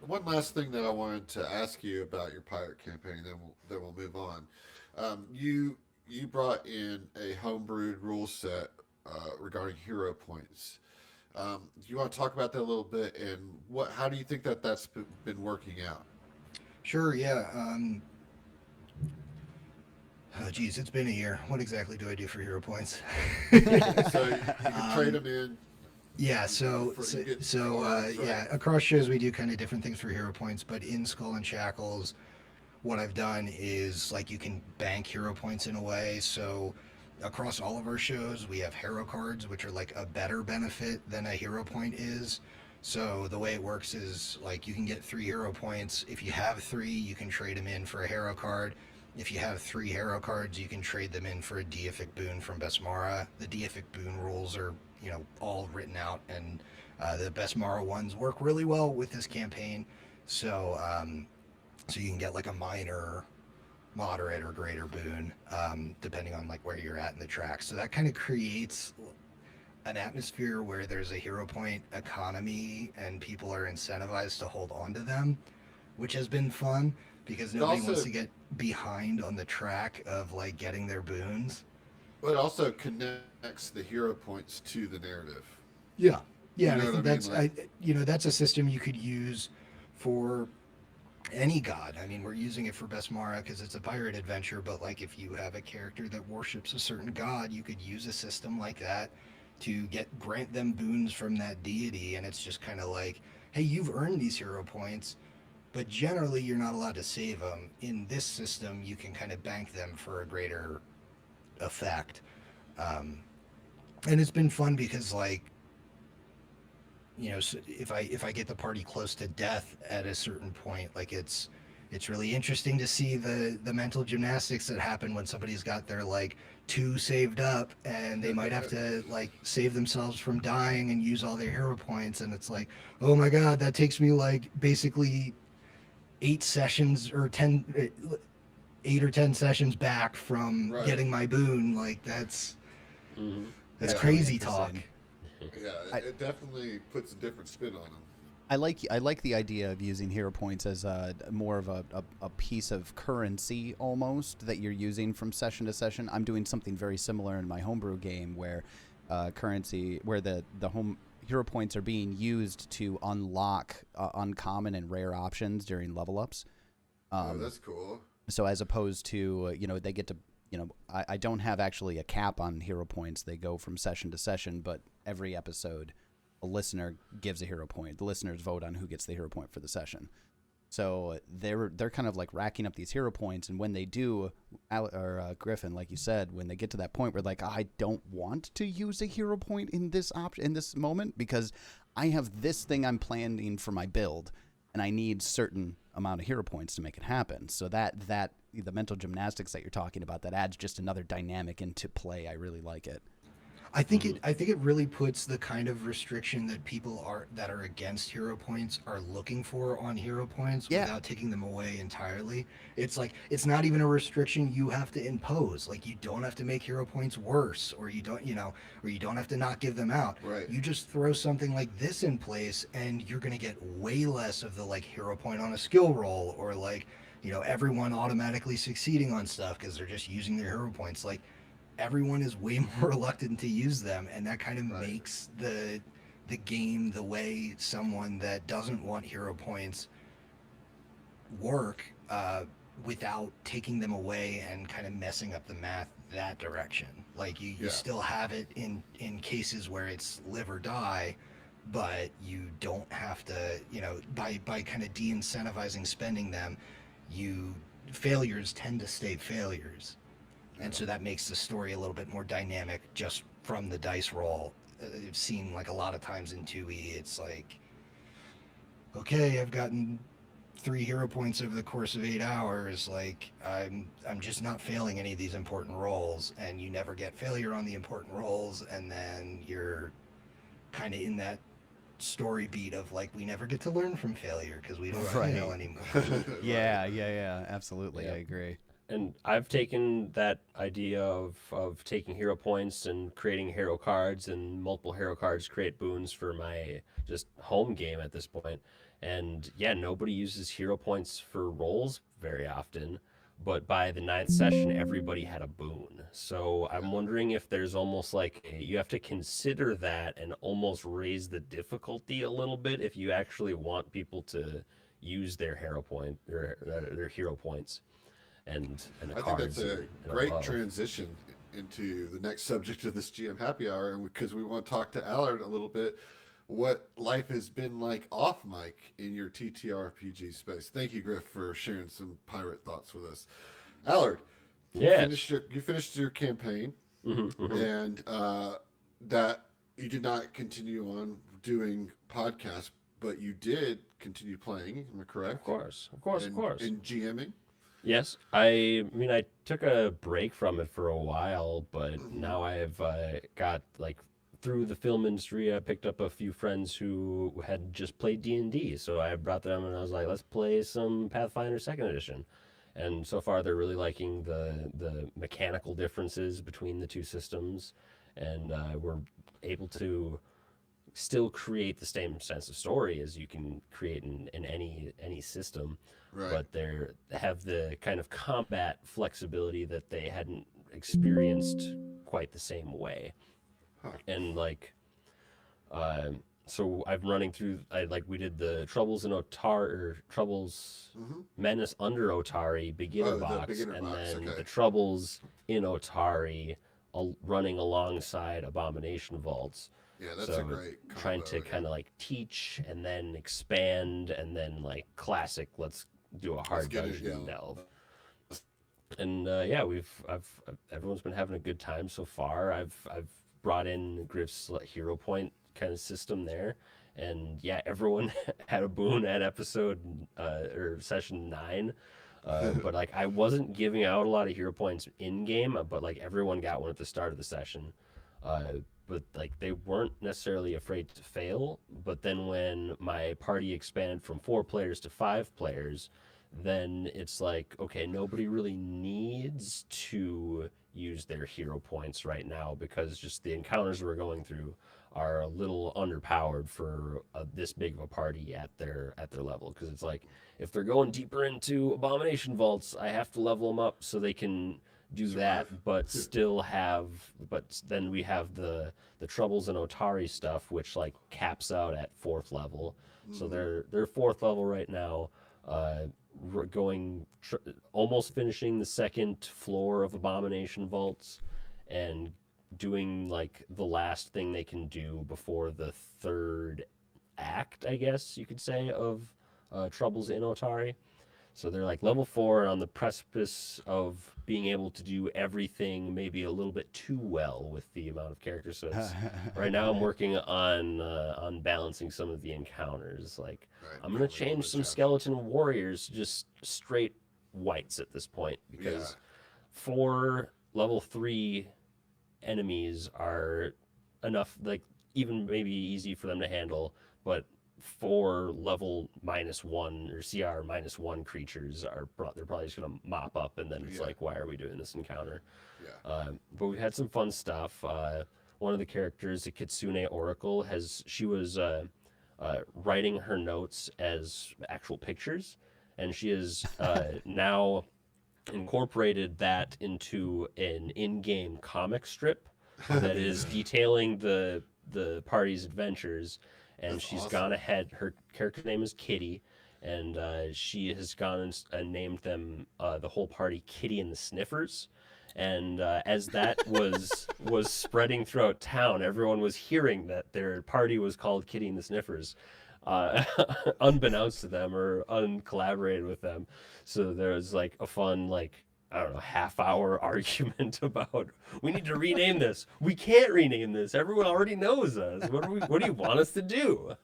one last thing that I wanted to ask you about your pirate campaign. Then we'll move on. You brought in a homebrewed rule set regarding hero points. Do you want to talk about that a little bit, and how do you think that's been working out? Sure. Yeah. Oh, geez, it's been a year. What exactly do I do for hero points? So you can trade them in. Yeah, across shows we do kind of different things for hero points, but in Skull and Shackles, what I've done is like you can bank hero points in a way. So across all of our shows, we have hero cards, which are like a better benefit than a hero point is. So the way it works is like you can get 3 hero points. If you have 3, you can trade them in for a hero card. If you have 3 hero cards, you can trade them in for a deific boon from Besmara. The deific boon rules are, all written out, and the Besmara ones work really well with this campaign. So, so you can get like a minor, moderate, or greater boon, depending on like where you're at in the track. So that kind of creates an atmosphere where there's a hero point economy and people are incentivized to hold on to them, which has been fun. Because nobody wants to get behind on the track of like getting their boons. But it also connects the hero points to the narrative. Yeah, You know I think that's like, that's a system you could use for any god. I mean, we're using it for Besmara because it's a pirate adventure. But like, if you have a character that worships a certain god, you could use a system like that to grant them boons from that deity, and it's just kind of like, hey, you've earned these hero points. But generally, you're not allowed to save them. In this system, you can kind of bank them for a greater effect. And it's been fun because, like, so if I get the party close to death at a certain point, like it's really interesting to see the mental gymnastics that happen when somebody's got their like 2 saved up, and they might have to like save themselves from dying and use all their hero points, and it's like, oh my god, that takes me like basically 8 sessions or 8 or 10 sessions back from getting my boon. Like that's crazy talk. Yeah, it definitely puts a different spin on them. I like the idea of using hero points as more of a piece of currency almost that you're using from session to session. I'm doing something very similar in my homebrew game where the hero points are being used to unlock uncommon and rare options during level ups. That's cool. So as opposed to, they get to, I don't have actually a cap on hero points. They go from session to session, but every episode a listener gives a hero point. The listeners vote on who gets the hero point for the session. So they're kind of like racking up these hero points, and when they do, Griffin, like you said, when they get to that point where like, I don't want to use a hero point in this moment because I have this thing I'm planning for my build, and I need certain amount of hero points to make it happen. So that the mental gymnastics that you're talking about, that adds just another dynamic into play. I really like it. I think it really puts the kind of restriction that people that are against hero points are looking for on hero points without taking them away entirely. It's like, it's not even a restriction you have to impose. Like, you don't have to make hero points worse, or you don't, or you don't have to not give them out. Right. You just throw something like this in place and you're going to get way less of the like hero point on a skill roll, or like, everyone automatically succeeding on stuff because they're just using their hero points. Like, everyone is way more reluctant to use them, and that kind of makes the game the way someone that doesn't want hero points work without taking them away and kind of messing up the math that direction. Like you still have it in cases where it's live or die, but you don't have to, by kind of de-incentivizing spending them, failures tend to stay failures. And so that makes the story a little bit more dynamic just from the dice roll. I've seen like a lot of times in 2E, it's like, okay, I've gotten 3 hero points over the course of 8 hours. Like I'm just not failing any of these important roles, and you never get failure on the important roles, and then you're kind of in that story beat of like we never get to learn from failure because we don't fail anymore. Yeah, absolutely. Yeah. I agree. And I've taken that idea of taking hero points and creating hero cards, and multiple hero cards create boons for my just home game at this point. And yeah, nobody uses hero points for rolls very often, but by the 9th session, everybody had a boon. So I'm wondering if there's almost like you have to consider that and almost raise the difficulty a little bit if you actually want people to use their hero point or their hero points. And I think that's a great transition into the next subject of this GM Happy Hour, because we want to talk to Allard a little bit what life has been like off mic in your TTRPG space. Thank you, Griff, for sharing some pirate thoughts with us. Allard, you finished your campaign, and that you did not continue on doing podcasts, but you did continue playing. Am I correct? Of course. And GMing. Yes, I mean I took a break from it for a while, but now I've got like through the film industry, I picked up a few friends who had just played D&D, so I brought them and I was like, let's play some Pathfinder 2nd Edition. And so far they're really liking the mechanical differences between the two systems, and we're able to still create the same sense of story as you can create in any system. Right. But they have the kind of combat flexibility that they hadn't experienced quite the same way. Huh. And like, so I'm running through. We did the Troubles in Otari, or Troubles Menace under Otari beginner box, and then the Troubles in Otari, running alongside Abomination Vaults. Yeah, that's a great combo. Trying to kind of like teach and then expand and then like classic. Let's do a hard dungeon delve. And everyone's been having a good time so far. I've brought in Griff's hero point kind of system there, and yeah, everyone had a boon at episode or session 9. But like I wasn't giving out a lot of hero points in game, but like everyone got one at the start of the session. But like they weren't necessarily afraid to fail. But then when my party expanded from 4 players to 5 players, then it's like, okay, nobody really needs to use their hero points right now because just the encounters we're going through are a little underpowered for this big of a party at their level. Because it's like if they're going deeper into Abomination Vaults, I have to level them up so they can do that, but still have. But then we have the Troubles in Otari stuff, which like caps out at 4th level. So they're 4th level right now. We're going almost finishing the 2nd floor of Abomination Vaults and doing like the last thing they can do before the 3rd act, I guess you could say, of Troubles in Otari. So they're like level 4 on the precipice of being able to do everything maybe a little bit too well with the amount of characters. So it's, right now I'm working on balancing some of the encounters. Like I'm going to change some skeleton warriors to just straight whites at this point because 4 level 3 enemies are enough, like even maybe easy for them to handle, but 4 level -1 or CR -1 creatures they're probably just gonna mop up, and then it's like, why are we doing this encounter? But we've had some fun stuff. One of the characters, the Kitsune Oracle, she was writing her notes as actual pictures, and she has now incorporated that into an in-game comic strip that is detailing the party's adventures. And she's awesome. Gone ahead. Her character name is Kitty, and she has gone and named them the whole party Kitty and the Sniffers. And as that was spreading throughout town, everyone was hearing that their party was called Kitty and the Sniffers, unbeknownst to them or uncollaborated with them. So there was like a fun I don't know, half-hour argument about, we need to rename this. We can't rename this. Everyone already knows us. What do you want us to do?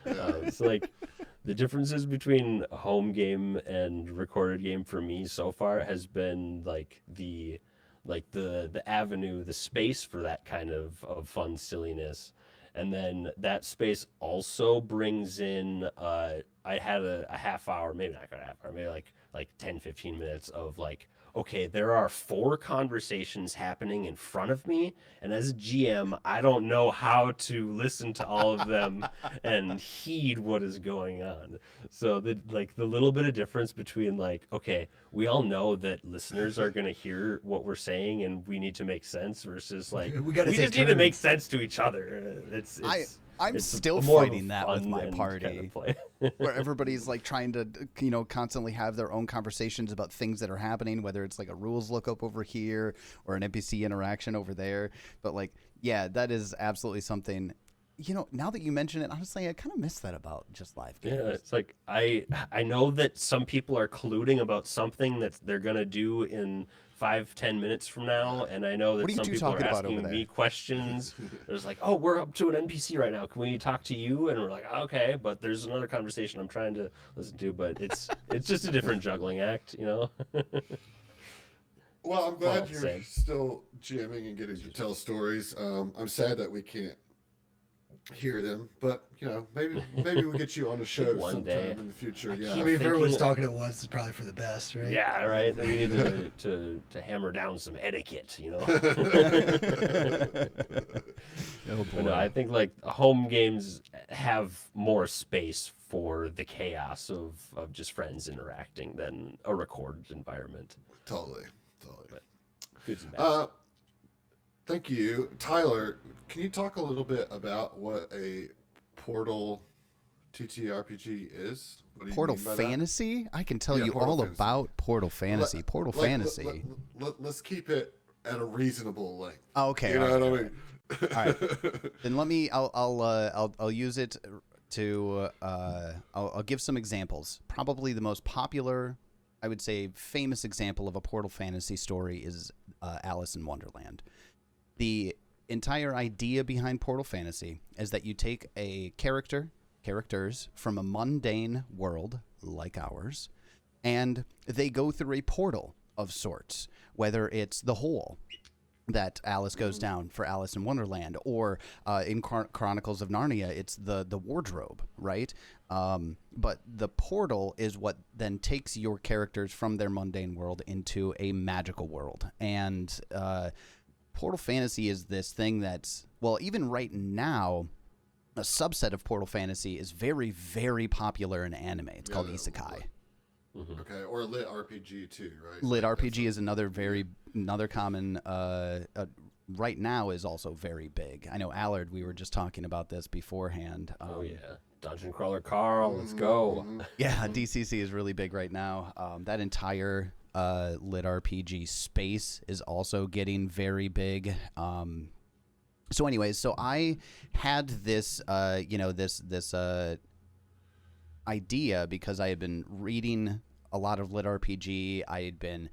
It's like The differences between home game and recorded game for me so far has been like the avenue, the space for that kind of fun silliness. And then that space also brings in I had a half hour, maybe not quite a half hour, maybe like 10, 15 minutes of like, okay, there are 4 conversations happening in front of me, and as a GM, I don't know how to listen to all of them and heed what is going on. So the little bit of difference between like, okay, we all know that listeners are going to hear what we're saying and we need to make sense versus like we just need to make sense to each other. I'm it's still more of a fighting that with fun my and party, kind of play. where everybody's like trying to, constantly have their own conversations about things that are happening, whether it's like a rules lookup over here or an NPC interaction over there. But like, yeah, that is absolutely something. Now that you mention it, honestly, I kind of miss that about just live games. Yeah, it's like I know that some people are colluding about something that they're gonna do in 5-10 minutes from now, and I know that some people are asking me questions. There's like, oh, we're up to an NPC right now. Can we talk to you? And we're like, okay, but there's another conversation I'm trying to listen to, but it's just a different juggling act, Well, I'm glad you're still jamming and getting to tell stories. I'm sad that we can't hear them, but maybe we'll get you on the show one sometime day in the future. I mean, if everyone's talking at once, it's probably for the best, right? Yeah, right. We need to hammer down some etiquette, Oh boy. But no, I think like home games have more space for the chaos of just friends interacting than a recorded environment. Totally. But goods and bads. Thank you. Tyler, can you talk a little bit about what a Portal TTRPG is? What do you Portal mean by Fantasy? that? I can tell you Portal all Fantasy. about Portal Fantasy. Portal Fantasy. Let's keep it at a reasonable length. Oh, okay. You know what I mean? All right. Then let me. I'll use it to. I'll give some examples. Probably the most popular, I would say, famous example of a Portal Fantasy story is Alice in Wonderland. The entire idea behind Portal Fantasy is that you take a characters from a mundane world like ours, and they go through a portal of sorts, whether it's the hole that Alice goes down for Alice in Wonderland, or in Chronicles of Narnia, it's the wardrobe, right? But the portal is what then takes your characters from their mundane world into a magical world. And Portal Fantasy is this thing that's, well, even right now, a subset of Portal Fantasy is very, very popular in anime. It's called Isekai. Okay, or lit RPG too, right? Lit RPG is another common. Right now is also very big. I know Allard. We were just talking about this beforehand. Oh yeah, Dungeon Crawler Carl, let's go. Yeah, DCC is really big right now. That entire lit RPG space is also getting very big. So anyways, so I had this, this idea because I had been reading a lot of lit RPG. I had been,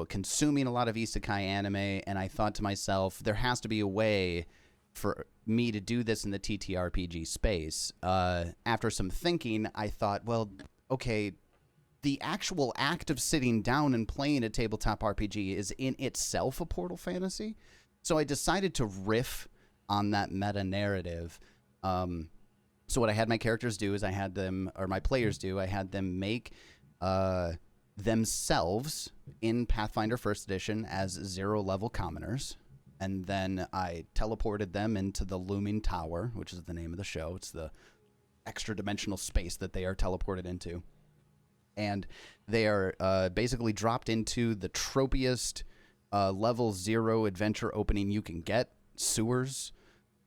consuming a lot of isekai anime, and I thought to myself, there has to be a way for me to do this in the TTRPG space. After some thinking, I thought, well, okay, the actual act of sitting down and playing a tabletop RPG is in itself a Portal Fantasy. So I decided to riff on that meta narrative. So what I had my characters do is I had them make themselves in Pathfinder First Edition as 0-level commoners. And then I teleported them into the Looming Tower, which is the name of the show. It's the extra dimensional space that they are teleported into. And they are basically dropped into the tropiest level 0 adventure opening you can get. Sewers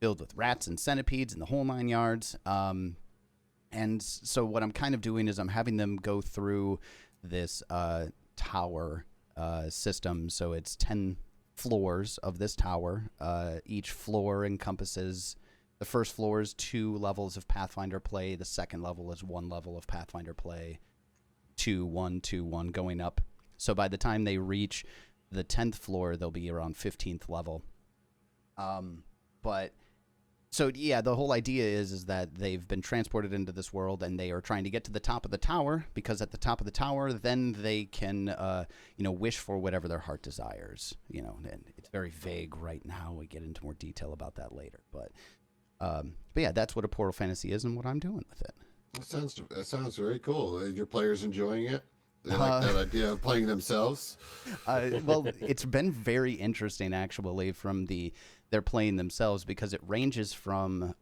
filled with rats and centipedes and the whole 9 yards. And so what I'm kind of doing is I'm having them go through this tower system. So it's 10 floors of this tower. Each floor encompasses, the first floor is 2 levels of Pathfinder play. The second level is 1 level of Pathfinder play. 2, 1, 2, 1 going up. So by the time they reach the 10th floor, they'll be around 15th level. But So yeah, the whole idea is that they've been transported into this world, and they are trying to get to the top of the tower, because at the top of the tower, then they can, wish for whatever their heart desires. And it's very vague right now. We get into more detail about that later, but yeah, that's what a portal fantasy is, and what I'm doing with it. That sounds very cool. Are your players enjoying it? They like that idea of playing themselves? Well, it's been very interesting, actually, they're playing themselves, because it ranges from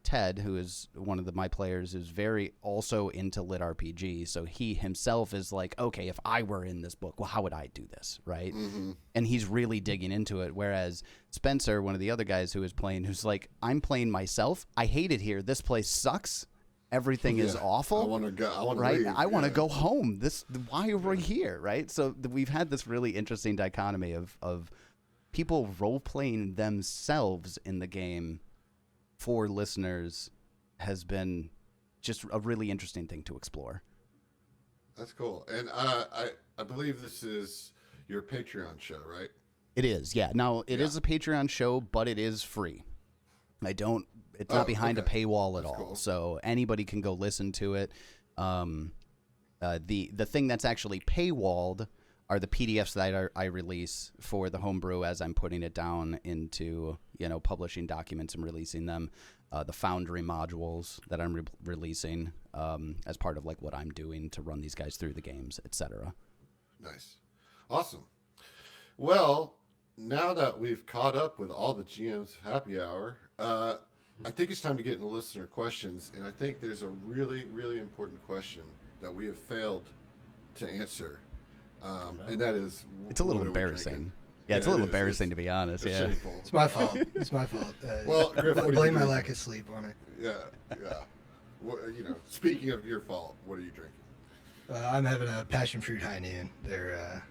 Ted, who is one of my players, who's very also into lit RPG. So he himself is like, okay, if I were in this book, well, how would I do this, right? Mm-hmm. And he's really digging into it. Whereas Spencer, one of the other guys who is playing, who's like, I'm playing myself. I hate it here. This place sucks. Everything is awful. I want to go. I want right? to leave. I want to go home. Why are we here, right? So we've had this really interesting dichotomy of people role-playing themselves in the game for listeners has been just a really interesting thing to explore. That's cool. And I believe this is your Patreon show, right? It is, yeah. Now, it is a Patreon show, but it is free. It's not behind a paywall at all. Cool. So anybody can go listen to it. The thing that's actually paywalled are the PDFs that I release for the homebrew as I'm putting it down into, publishing documents and releasing them. The Foundry modules that I'm releasing as part of like what I'm doing to run these guys through the games, etc. Nice. Awesome. Well, now that we've caught up with all the GM's happy hour, I think it's time to get into listener questions. And I think there's a really, really important question that we have failed to answer. And that is, it's a little embarrassing. Yeah, it's a little embarrassing, to be honest. It's shameful. It's my fault. It's my fault. Well, Griff, blame my lack of sleep on it. Yeah. Speaking of your fault, what are you drinking? I'm having a passion fruit high noon. They're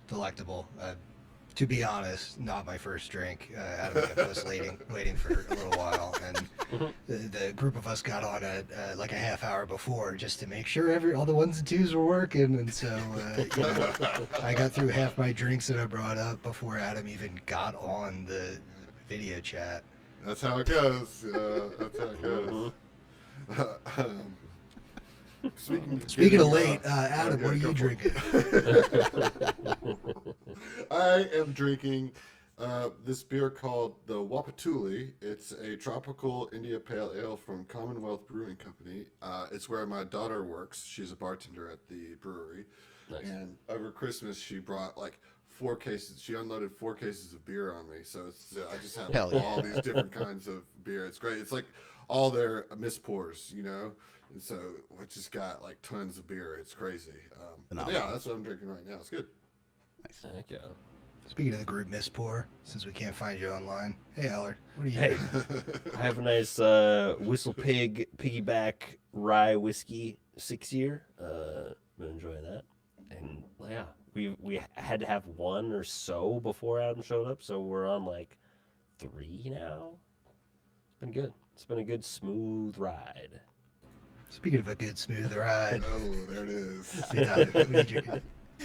delectable. To be honest, not my first drink. Adam kept us waiting for a little while, and the group of us got on like a half hour before just to make sure all the ones and twos were working. And so I got through half my drinks that I brought up before Adam even got on the video chat. That's how it goes. That's how it goes. Speaking of late, Adam, what are you drinking? I am drinking this beer called the Wapatuli. It's a tropical India Pale Ale from Commonwealth Brewing Company. It's where my daughter works. She's a bartender at the brewery. Nice. And over Christmas, she brought like 4 cases. She unloaded 4 cases of beer on me. So I just have all these different kinds of beer. It's great. It's like all their mispours, And so we just got like tons of beer. It's crazy. Yeah, that's what I'm drinking right now. It's good. Nice. Heck yeah. Speaking of the group Miss Pour, since we can't find you online, hey Allard, what are you doing? I have a nice Whistle Pig piggyback rye whiskey 6-year. Been enjoying that, and yeah, we had to have 1 or so before Adam showed up, so we're on like 3 now. It's been good. It's been a good smooth ride. Speaking of a good smooth ride, oh, there it is.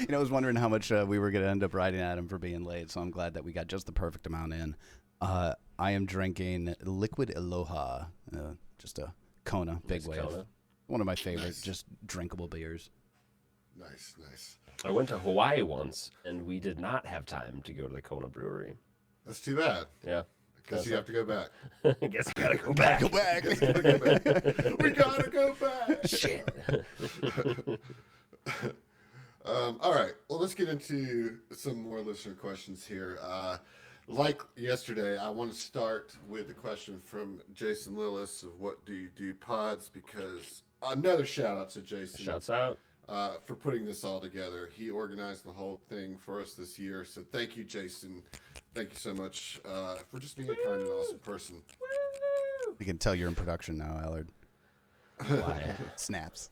I was wondering how much we were going to end up riding at him for being late, so I'm glad that we got just the perfect amount in. I am drinking Liquid Aloha, just a Kona, big wave. Kona. One of my favorite, just drinkable beers. Nice. I went to Hawaii once, and we did not have time to go to the Kona Brewery. That's too bad. Yeah. Guess you have to go back. I guess you gotta go back. We gotta go back. Shit. All right. Well, let's get into some more listener questions here. Like yesterday, I want to start with a question from Jason Lillis of What Do You Do Pods, because another shout out to Jason. Shouts out. For putting this all together. He organized the whole thing for us this year. So thank you, Jason. Thank you so much for just being a kind and awesome person. You can tell you're in production now, Allard. Why? Snaps.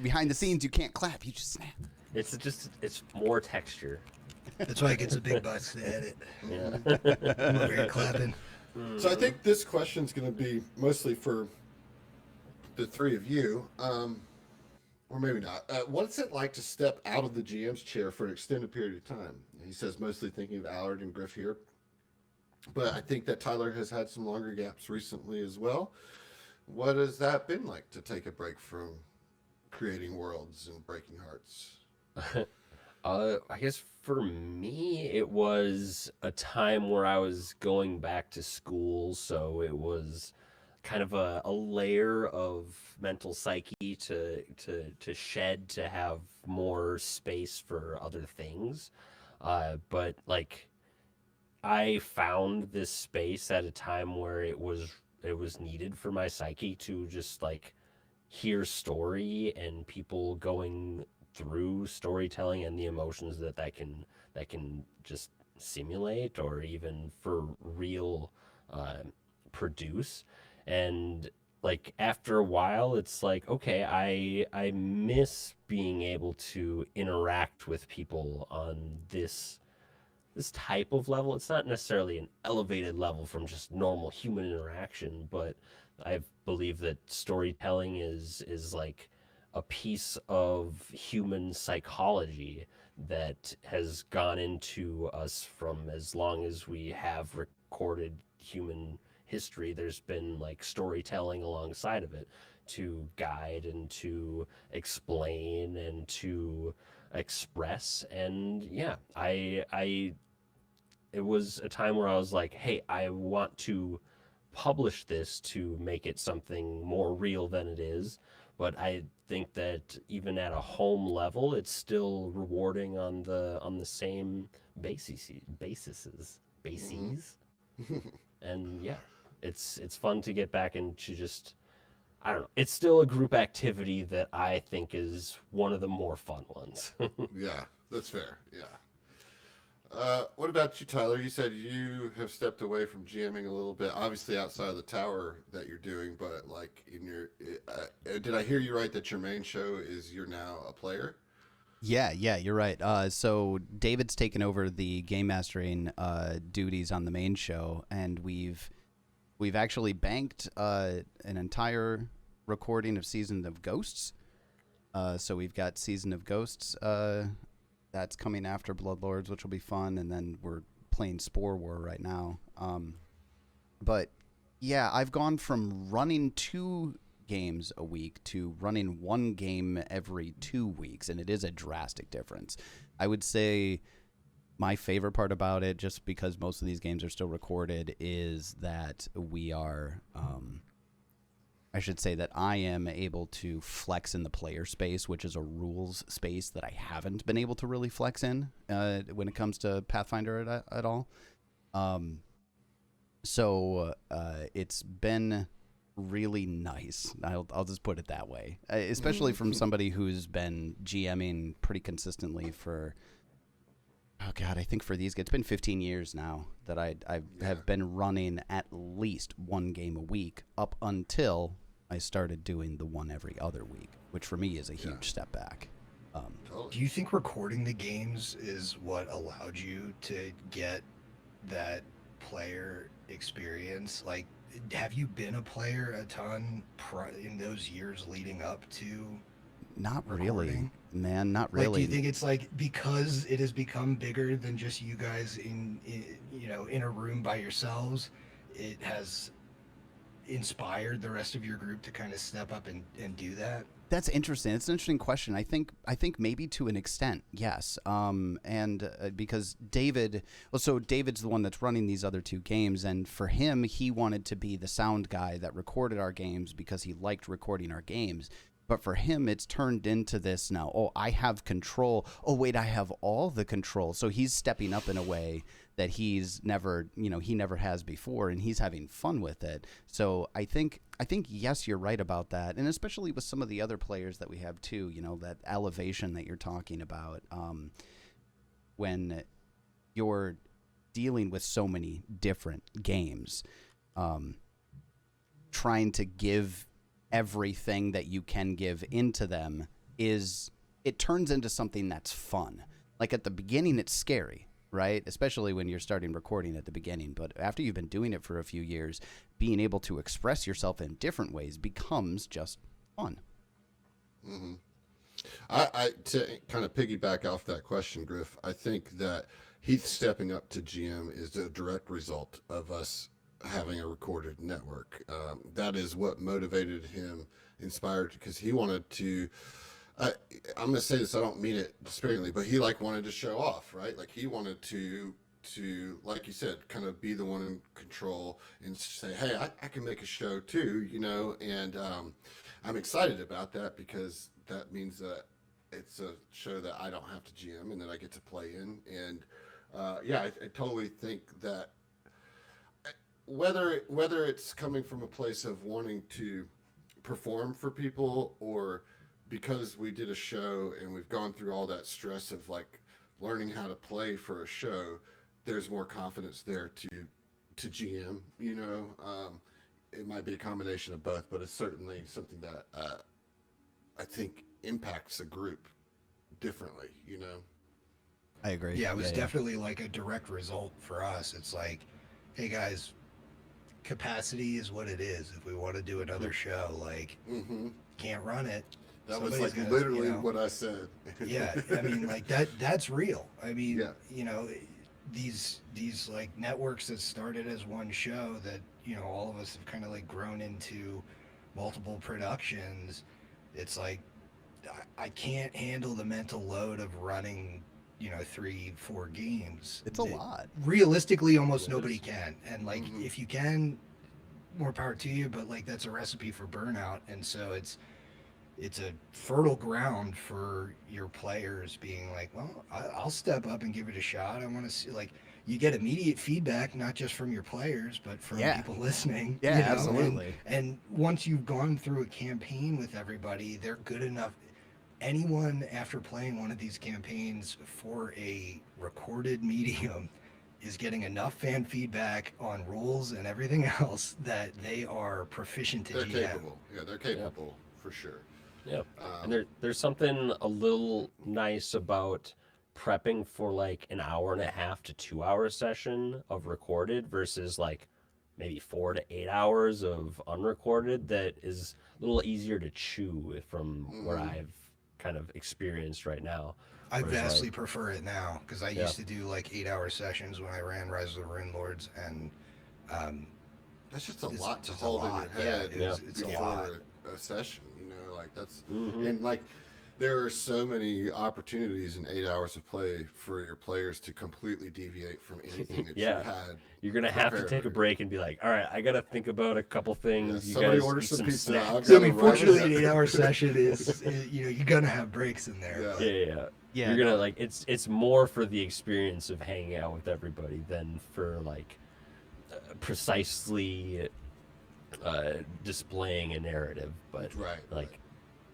Behind the scenes, you can't clap. You just snap. It's more texture. That's why it gets the big bucks to edit. Yeah. I'm over here clapping. So I think this question's going to be mostly for the 3 of you, or maybe not. What's it like to step out of the GM's chair for an extended period of time? He says, mostly thinking of Allard and Griff here. But I think that Tyler has had some longer gaps recently as well. What has that been like to take a break from creating worlds and breaking hearts? I guess for me, it was a time where I was going back to school, so it was kind of a layer of mental psyche to shed to have more space for other things. But like I found this space at a time where it was needed for my psyche to just like hear story and people going through storytelling and the emotions that can just simulate or even for real uh, produce. And like after a while it's like, okay, I miss being able to interact with people on this type of level. It's not necessarily an elevated level from just normal human interaction, but I believe that storytelling is like a piece of human psychology that has gone into us from as long as we have recorded human history. There's been like storytelling alongside of it to guide and to explain and to express. And yeah, I it was a time where I was like, hey, I want to publish this to make it something more real than it is. But I think that even at a home level, it's still rewarding on the same Mm-hmm. bases. And yeah, it's fun to get back into just, I don't know. It's still a group activity that I think is one of the more fun ones. Yeah, that's fair. Yeah. What about you, Tyler? You said you have stepped away from GMing a little bit, obviously outside of the tower that you're doing, but like in your, did I hear you right that your main show is you're now a player? Yeah, you're right. So David's taken over the game mastering duties on the main show, and we've actually banked an entire recording of Season of Ghosts. So we've got Season of Ghosts that's coming after Bloodlords, which will be fun, and then we're playing Spore War right now. But yeah, I've gone from running 2 games a week to running 1 game every 2 weeks, and it is a drastic difference. I would say my favorite part about it, just because most of these games are still recorded, is that we are I should say that I am able to flex in the player space, which is a rules space that I haven't been able to really flex in when it comes to Pathfinder at all. Um, so it's been really nice. I'll just put it that way, especially from somebody who's been GMing pretty consistently for, oh God, I think for these, it's been 15 years now that I have been running at least 1 game a week up until I started doing the one every other week, which for me is a huge step back. Totally. Do you think recording the games is what allowed you to get that player experience? Like, have you been a player a ton in those years leading up to Not really, recording? man, not Like, do you really. think it's like because it has become bigger than just you guys in a room by yourselves, it has inspired the rest of your group to kind of step up and do that? That's interesting. It's an interesting question. I think maybe to an extent, yes. And because so David's the one that's running these other 2 games, and for him, he wanted to be the sound guy that recorded our games because he liked recording our games. But for him, it's turned into this now. Oh, I have control. Oh, wait, I have all the control. So he's stepping up in a way that he never has before, and he's having fun with it. So I think yes, you're right about that, and especially with some of the other players that we have too. That elevation that you're talking about, when you're dealing with so many different games, trying to give everything that you can give into them it turns into something that's fun. Like at the beginning, it's scary, right? Especially when you're starting recording at the beginning. But after you've been doing it for a few years, being able to express yourself in different ways becomes just fun. Mm-hmm. I to kind of piggyback off that question, Griff, I think that Heath stepping up to GM is a direct result of us having a recorded network. That is what motivated him, inspired, because he wanted to. I'm going to say this, I don't mean it sparingly, but he like wanted to show off, right? Like he wanted to like you said, kind of be the one in control and say, hey, I can make a show too, you know. And I'm excited about that because that means that it's a show that I don't have to GM and that I get to play in. And yeah, I totally think that whether it's coming from a place of wanting to perform for people, or because we did a show and we've gone through all that stress of like learning how to play for a show, there's more confidence there to GM, you know. It might be a combination of both, but it's certainly something that I think impacts a group differently, you know. I agree. Yeah, it was definitely like a direct result for us. It's like, hey guys, capacity is what it is. If we want to do another show, like, can't run it. That was like literally, you know, what I said. Yeah, I mean, like that's real. I mean, you know, these like networks that started as one show that, you know, all of us have kind of like grown into multiple productions. It's like I can't handle the mental load of running, you know, 3-4 games. It's a lot. Realistically, almost nobody can. And like if you can, more power to you, but like that's a recipe for burnout. And so it's a fertile ground for your players being like, well, I'll step up and give it a shot. I want to see, like, you get immediate feedback, not just from your players, but from people listening. Yeah, you know? absolutely. And once you've gone through a campaign with everybody, they're good enough. Anyone after playing one of these campaigns for a recorded medium is getting enough fan feedback on rules and everything else that they are proficient in GM. They're capable. Yeah, they're capable for sure. Yeah, and there's something a little nice about prepping for like an hour and a half to 2 hour session of recorded versus like maybe 4 to 8 hours of unrecorded. That is a little easier to chew from what I've kind of experienced right now. I vastly prefer it now because I used to do like 8 hour sessions when I ran Rise of the Rune Lords, and that's just a lot to hold in your head. It's a lot. A session, you know, like that's and like there are so many opportunities in 8 hours of play for your players to completely deviate from anything that you had. You're gonna have to take a break and be like, all right, I gotta think about a couple things. You somebody guys order eat some pizza. snacks. So I mean, fortunately, an 8 hour session is you know, you're gonna have breaks in there. Yeah. You're gonna like it's more for the experience of hanging out with everybody than for like precisely displaying a narrative. But like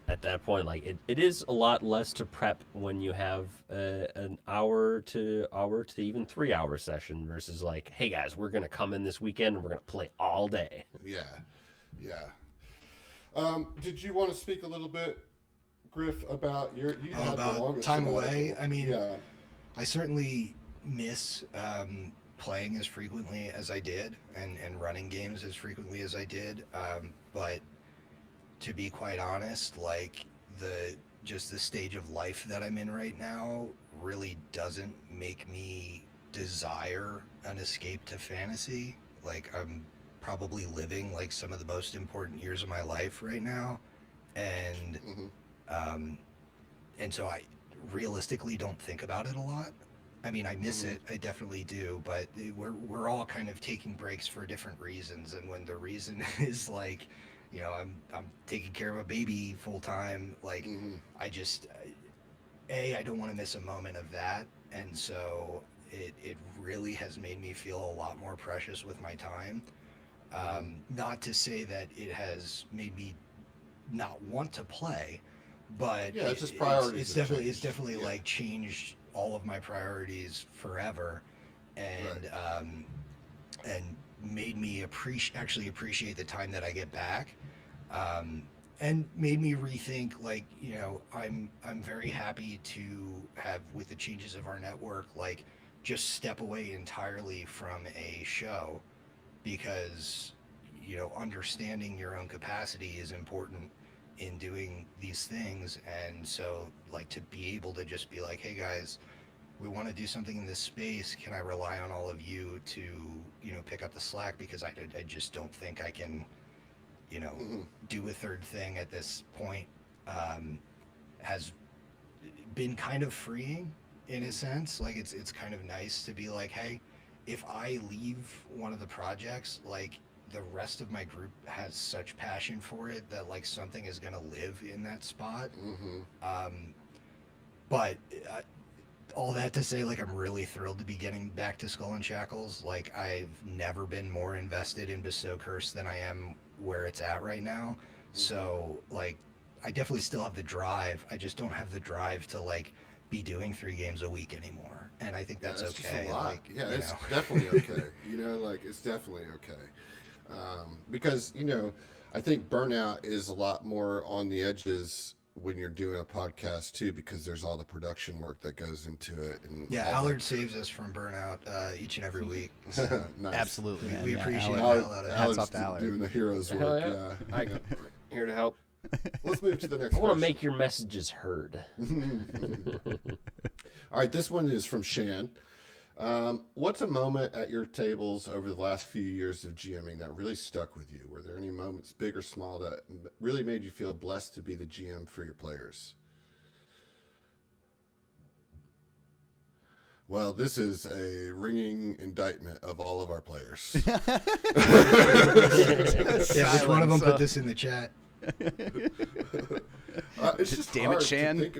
at that point, like it is a lot less to prep when you have an hour to even 3 hour session versus like, hey guys, we're gonna come in this weekend and we're gonna play all day. Did you want to speak a little bit, Griff, about about time away? I mean, I certainly miss playing as frequently as I did and running games as frequently as I did. But to be quite honest, like the stage of life that I'm in right now really doesn't make me desire an escape to fantasy. Like I'm probably living like some of the most important years of my life right now. And and so I realistically don't think about it a lot. I mean, I miss it. I definitely do. But we're all kind of taking breaks for different reasons. And when the reason is like, you know, I'm taking care of a baby full time. Like, I just, I don't want to miss a moment of that. And so it really has made me feel a lot more precious with my time. Not to say that it has made me not want to play, but it's just priorities. It's definitely like changed all of my priorities forever, and and made me appreciate the time that I get back, and made me rethink, like, you know, I'm very happy to have, with the changes of our network, like just step away entirely from a show, because, you know, understanding your own capacity is important in doing these things. And so, like, to be able to just be like, hey guys, we want to do something in this space. Can I rely on all of you to, pick up the slack? Because I just don't think I can, do a third thing at this point. Has been kind of freeing in a sense. Like it's kind of nice to be like, hey, if I leave one of the projects, like the rest of my group has such passion for it that like something is going to live in that spot. But all that to say, like, I'm really thrilled to be getting back to Skull and Shackles. Like, I've never been more invested in Bestow Curse than I am where it's at right now. So, like, I definitely still have the drive. I just don't have the drive to, like, be doing 3 games a week anymore. And I think that's okay. Just a lot. Like, It's definitely okay. It's definitely okay. Because, I think burnout is a lot more on the edges when you're doing a podcast too, because there's all the production work that goes into it. And Allard saves us from burnout each and every week. So. Nice. Absolutely, man. We appreciate Allard, it. hats off to Allard. Doing the hero's work. I'm here to help. Let's move to the next I want to question. make your messages heard. All right, this one is from Shan. What's a moment at your tables over the last few years of GMing that really stuck with you? Were there any moments, big or small, that really made you feel blessed to be the GM for your players? Well, this is a ringing indictment of all of our players. Which one of them put this in the chat? It's just Damn it, Shan.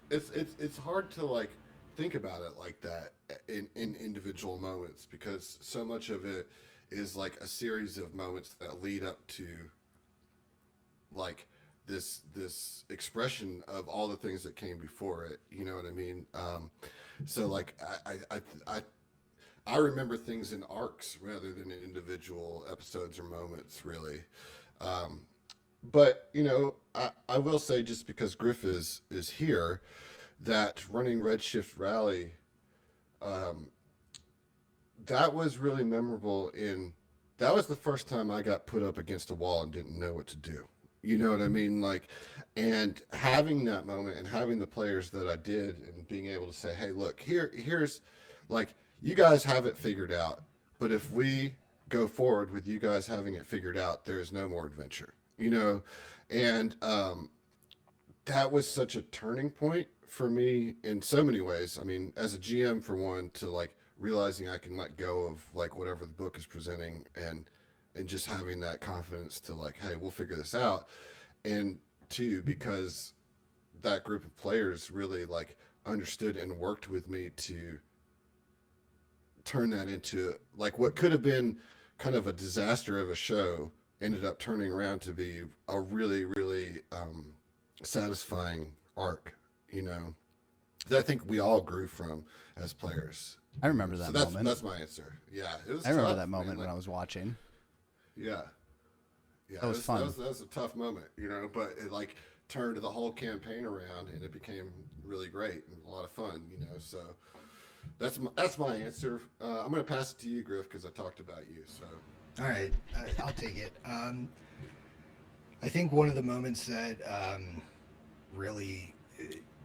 It's hard to like think about it like that in individual moments, because so much of it is like a series of moments that lead up to like this expression of all the things that came before it. You know what I mean? So like I remember things in arcs rather than in individual episodes or moments, really. But I will say, just because Griff is here, that running Redshift Rally, that was really memorable. That was the first time I got put up against a wall and didn't know what to do. You know what I mean? Like, and having that moment and having the players that I did and being able to say, hey, look, here's like, you guys have it figured out, but if we go forward with you guys having it figured out, there is no more adventure, and that was such a turning point for me in so many ways. I mean, as a GM, for one, to like realizing I can let go of like whatever the book is presenting, and just having that confidence to like, hey, we'll figure this out. And 2, because that group of players really like understood and worked with me to turn that into like what could have been kind of a disaster of a show ended up turning around to be a really, really satisfying arc, that I think we all grew from as players. I remember that moment. That's my answer. Yeah, it was. I remember tough, that moment man. when I was watching. Yeah, that was fun. That was a tough moment, but it like turned the whole campaign around, and it became really great and a lot of fun, So that's my answer. I'm gonna pass it to you, Griff, because I talked about you. So. All right, I'll take it. I think one of the moments that really,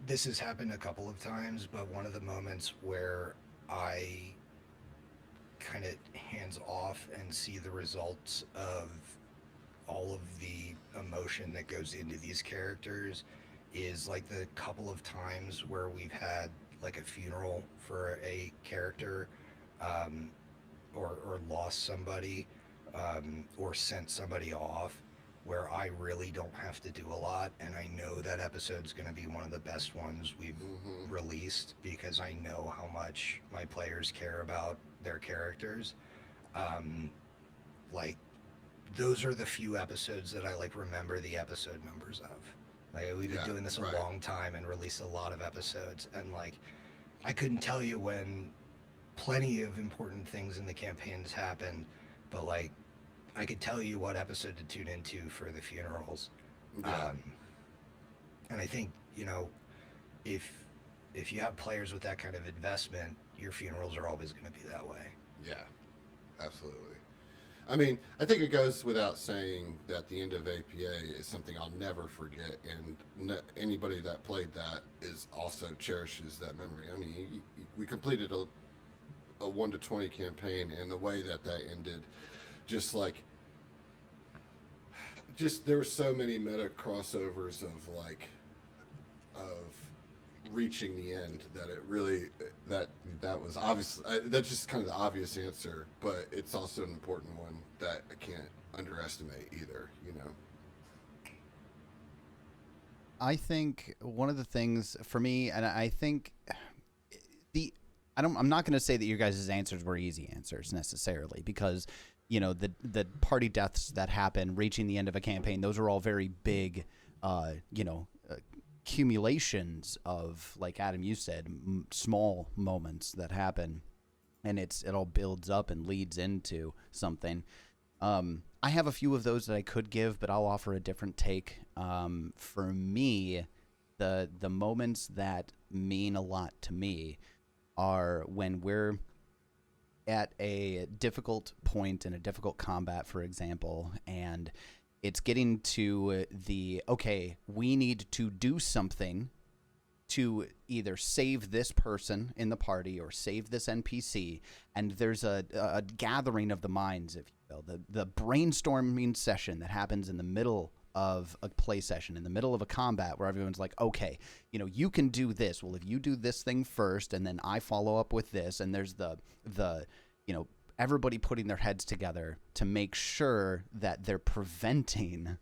this has happened a couple of times, but one of the moments where I kind of hands off and see the results of all of the emotion that goes into these characters is like the couple of times where we've had like a funeral for a character, or lost somebody, or sent somebody off, where I really don't have to do a lot, and I know that episode's going to be one of the best ones we've released, because I know how much my players care about their characters. Like, those are the few episodes that I like remember the episode numbers of. Like, we've been doing this a long time and released a lot of episodes, and like, I couldn't tell you when plenty of important things in the campaigns happened, but like, I could tell you what episode to tune into for the funerals. Yeah. And I think, if you have players with that kind of investment, your funerals are always going to be that way. Yeah, absolutely. I mean, I think it goes without saying that the end of APA is something I'll never forget, and anybody that played that is also cherishes that memory. I mean, we completed a 1 to 20 campaign, and the way that ended, just like, just there were so many meta crossovers of like, of reaching the end that it really that was obvious. That's just kind of the obvious answer, but it's also an important one that I can't underestimate either. You know. I think one of the things for me, and I think I'm not going to say that your guys' answers were easy answers necessarily, because the party deaths that happen, reaching the end of a campaign, those are all very big, accumulations of, like Adam, you said, small moments that happen, and it all builds up and leads into something. I have a few of those that I could give, but I'll offer a different take. For me, the moments that mean a lot to me are when we're at a difficult point in a difficult combat, for example, and it's getting to okay, we need to do something to either save this person in the party or save this NPC, and there's a gathering of the minds, if you will, the brainstorming session that happens in the middle of a play session, in the middle of a combat, where everyone's like, okay, you can do this. Well, if you do this thing first, and then I follow up with this, and there's the everybody putting their heads together to make sure that they're preventing,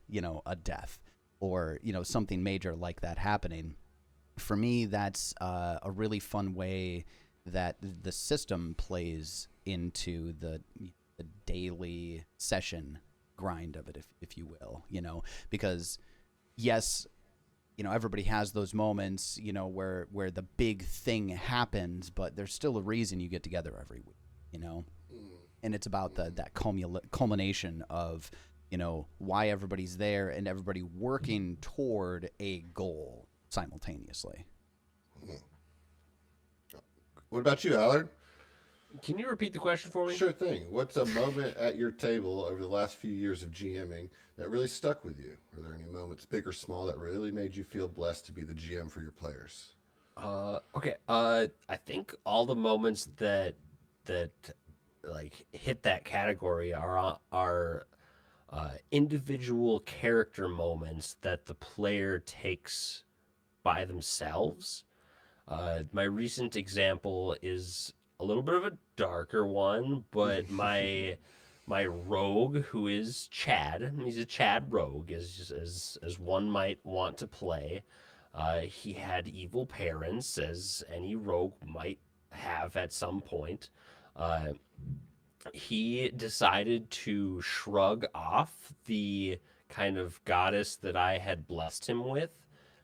a death or, something major like that happening. For me, that's a really fun way that the system plays into the daily session grind of it, if you will, because yes, everybody has those moments, where the big thing happens, but there's still a reason you get together every week, and it's about that culmination of, why everybody's there and everybody working toward a goal simultaneously. What about you, Allard? Can you repeat the question for me? Sure thing. What's a moment at your table over the last few years of GMing that really stuck with you? Are there any moments, big or small, that really made you feel blessed to be the GM for your players? Okay. I think all the moments that like hit that category are individual character moments that the player takes by themselves. My recent example is a little bit of a darker one, but my rogue, who is Chad, he's a Chad rogue, as one might want to play. He had evil parents, as any rogue might have at some point. He decided to shrug off the kind of goddess that I had blessed him with,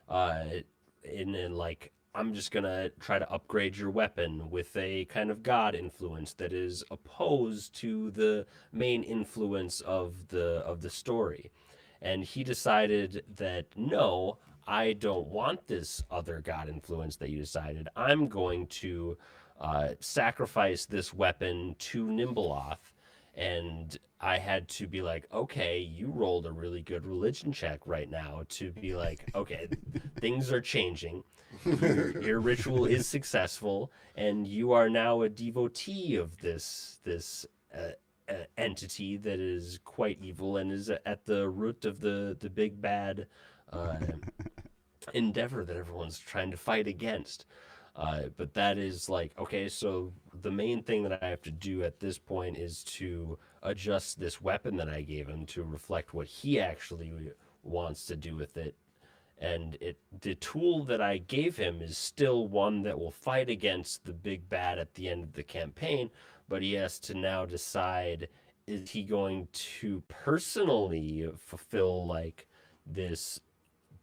in like, I'm just gonna try to upgrade your weapon with a kind of god influence that is opposed to the main influence of the story. And he decided that, no, I don't want this other god influence that you decided. I'm going to sacrifice this weapon to Nimbleoth. And I had to be like, okay, you rolled a really good religion check right now to be like, okay, things are changing. Your ritual is successful, and you are now a devotee of this entity that is quite evil and is at the root of the big bad endeavor that everyone's trying to fight against. But that is like, okay, so the main thing that I have to do at this point is to adjust this weapon that I gave him to reflect what he actually wants to do with it. And the tool that I gave him is still one that will fight against the big bad at the end of the campaign, but he has to now decide, is he going to personally fulfill like this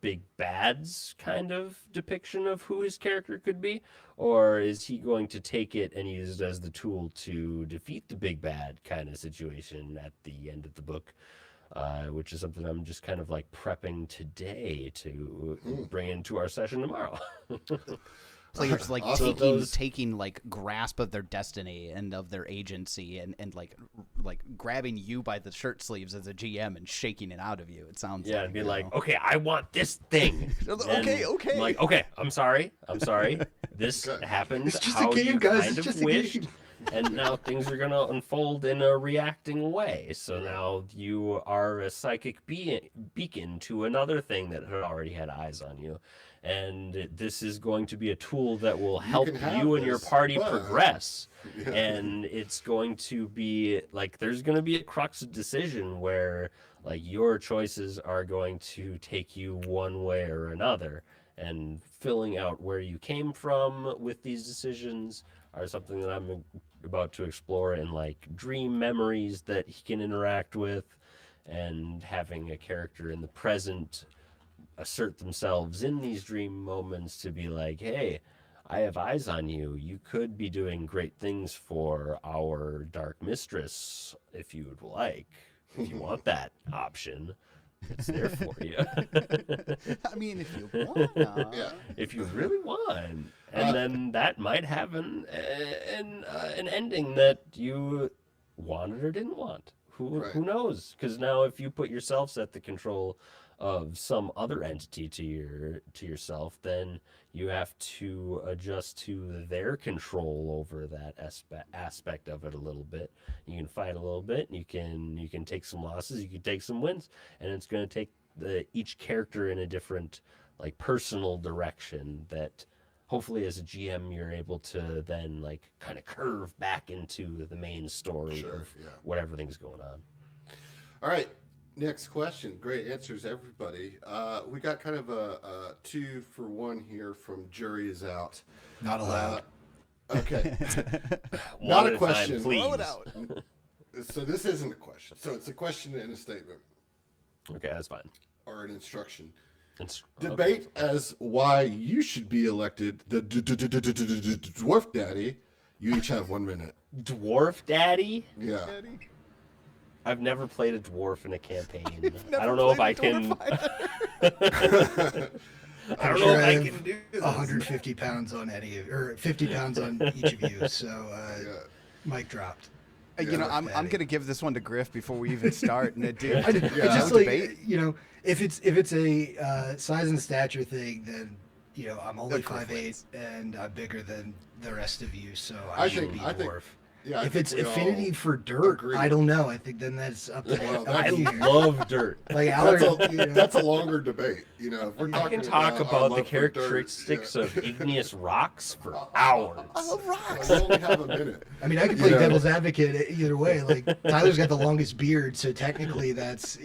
big bad's kind of depiction of who his character could be, or is he going to take it and use it as the tool to defeat the big bad kind of situation at the end of the book, which is something I'm just kind of like prepping today to bring into our session tomorrow. players like Awesome. taking like grasp of their destiny and of their agency and like grabbing you by the shirt sleeves as a GM and shaking it out of you. It sounds like, and be like, okay, I want this thing. Okay. I'm like, okay, I'm sorry. This happened It's just how a game, you guys. kind It's of just a wished, game. and now things are gonna unfold in a reacting way. So now you are a psychic beacon to another thing that had already had eyes on you, and this is going to be a tool that will help can have you and your this, party but- progress. Yeah. And it's going to be like there's going to be a crux of decision where like your choices are going to take you one way or another, and filling out where you came from with these decisions are something that I'm about to explore, in like dream memories that he can interact with, and having a character in the present assert themselves in these dream moments to be like, hey, I have eyes on you. You could be doing great things for our dark mistress if you would like. If you want that option, it's there for you. I mean, if you want. Yeah. If you really want. And then that might have an ending that you wanted or didn't want. Who knows? Because now if you put yourselves at the control of some other entity to yourself, then you have to adjust to their control over that aspect of it a little bit. You can fight a little bit. You can take some losses. You can take some wins, and it's going to take each character in a different like personal direction that hopefully as a GM you're able to then like kind of curve back into the main story of what everything's going on. All right. Next question. Great answers, everybody. We got kind of a 2-for-1 here from Jury is Out. Not allowed. Okay. One Not at a question. time, please. Throw it out. So this isn't a question. So it's a question and a statement Okay, that's fine. or an instruction. It's, Debate as why you should be elected the Dwarf Daddy. You each have 1 minute. Dwarf Daddy? Yeah. I've never played a dwarf in a campaign. Never I don't know if I played a can. dwarf I don't know if I can do this. 150 pounds on any of, or 50 pounds on each of you. So, mic dropped. You know, I'm Daddy. gonna give this one to Griff before we even start. And dude, I just no like debate. you know, if it's a size and stature thing, then you know I'm only Of course. 5'8" and I'm bigger than the rest of you, so I I should think- be I think- dwarf. Yeah. I If think it's we all affinity for dirt, agree. I don't know. I think then that's up to Well, I you. love dirt. Like That's Allard, you know, that's a longer debate. You know, if we're I talking can talk our about love the for dirt, characteristics of igneous rocks for hours. I love rocks. We only have a minute. I mean, I could play Yeah. devil's advocate either way. Like Tyler's got the longest beard, so technically that's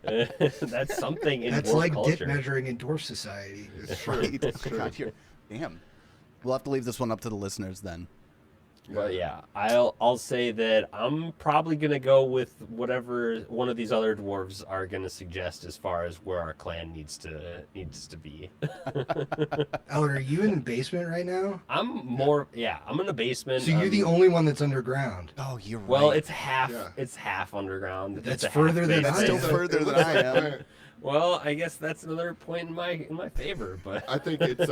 That's something in that's dwarf like culture. dick measuring in dwarf society. It's true. Right. It's true. God, damn. We'll have to leave this one up to the listeners then. But yeah, I'll say that I'm probably gonna go with whatever one of these other dwarves are gonna suggest as far as where our clan needs to be. Allard, are you in the basement right now? I'm in the basement. So you're the only one that's underground. Oh, you're right. Well, it's half. Yeah. It's half underground. That's It's a further half than That's I still am. further than I am. Well, I guess that's another point in my favor. But I think it's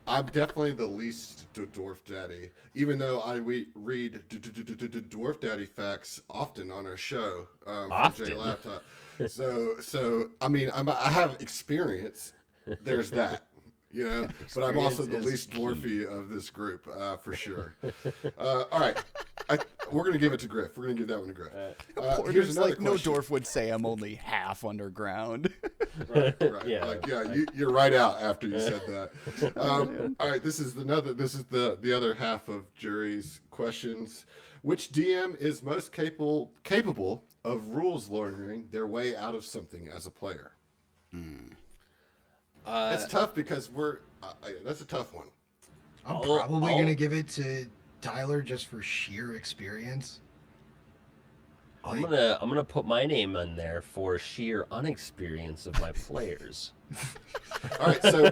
I'm definitely the least Dwarf Daddy, even though we read Dwarf Daddy facts often on our show from Often? J Laptop. So I mean I have experience. There's that. You know, but I'm also the Experience least is dwarfy of this group, for sure. All right, we're gonna give it to Griff. We're gonna give that one to Griff. Here's Porter's another like, no question. dwarf would say I'm only half underground. Right. Yeah. Like, you're right out after you said that. All right, this is the other half of Jury's questions. Which DM is most capable of rules lawyering their way out of something as a player? It's tough because that's a tough one. I'm I'll- probably I'll- gonna give it to Tyler just for sheer experience. I'm gonna put my name in there for sheer unexperience of my players. All right, so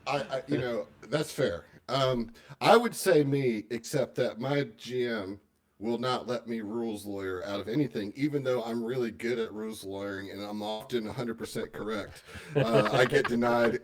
I you know, that's fair. I would say me, except that my GM will not let me rules lawyer out of anything, even though I'm really good at rules lawyering and I'm often 100% correct. I get denied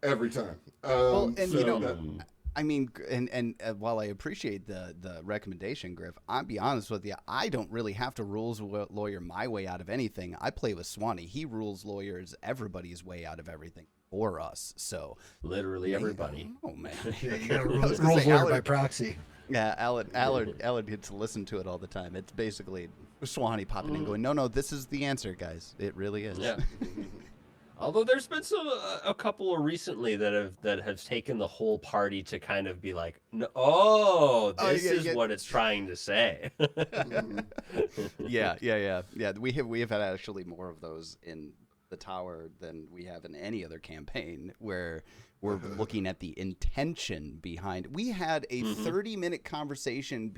every time. Well, and so you know, that- I mean, and while I appreciate the recommendation, Griff, I'll be honest with you. I don't really have to rules lawyer my way out of anything. I play with Swanee. He rules lawyers everybody's way out of everything for us. So Literally everybody. Oh man. Yeah, you got I was rules gonna say, lawyer Alan- by proxy. Yeah, Alan gets to listen to it all the time. It's basically Swanee popping in, going, "No, this is the answer, guys. It really is." Yeah. Although there's been a couple recently that have taken the whole party to kind of be like, no, this is what it's trying to say. yeah. We have had actually more of those in the tower than we have in any other campaign, where we're looking at the intention behind. We had a 30-minute conversation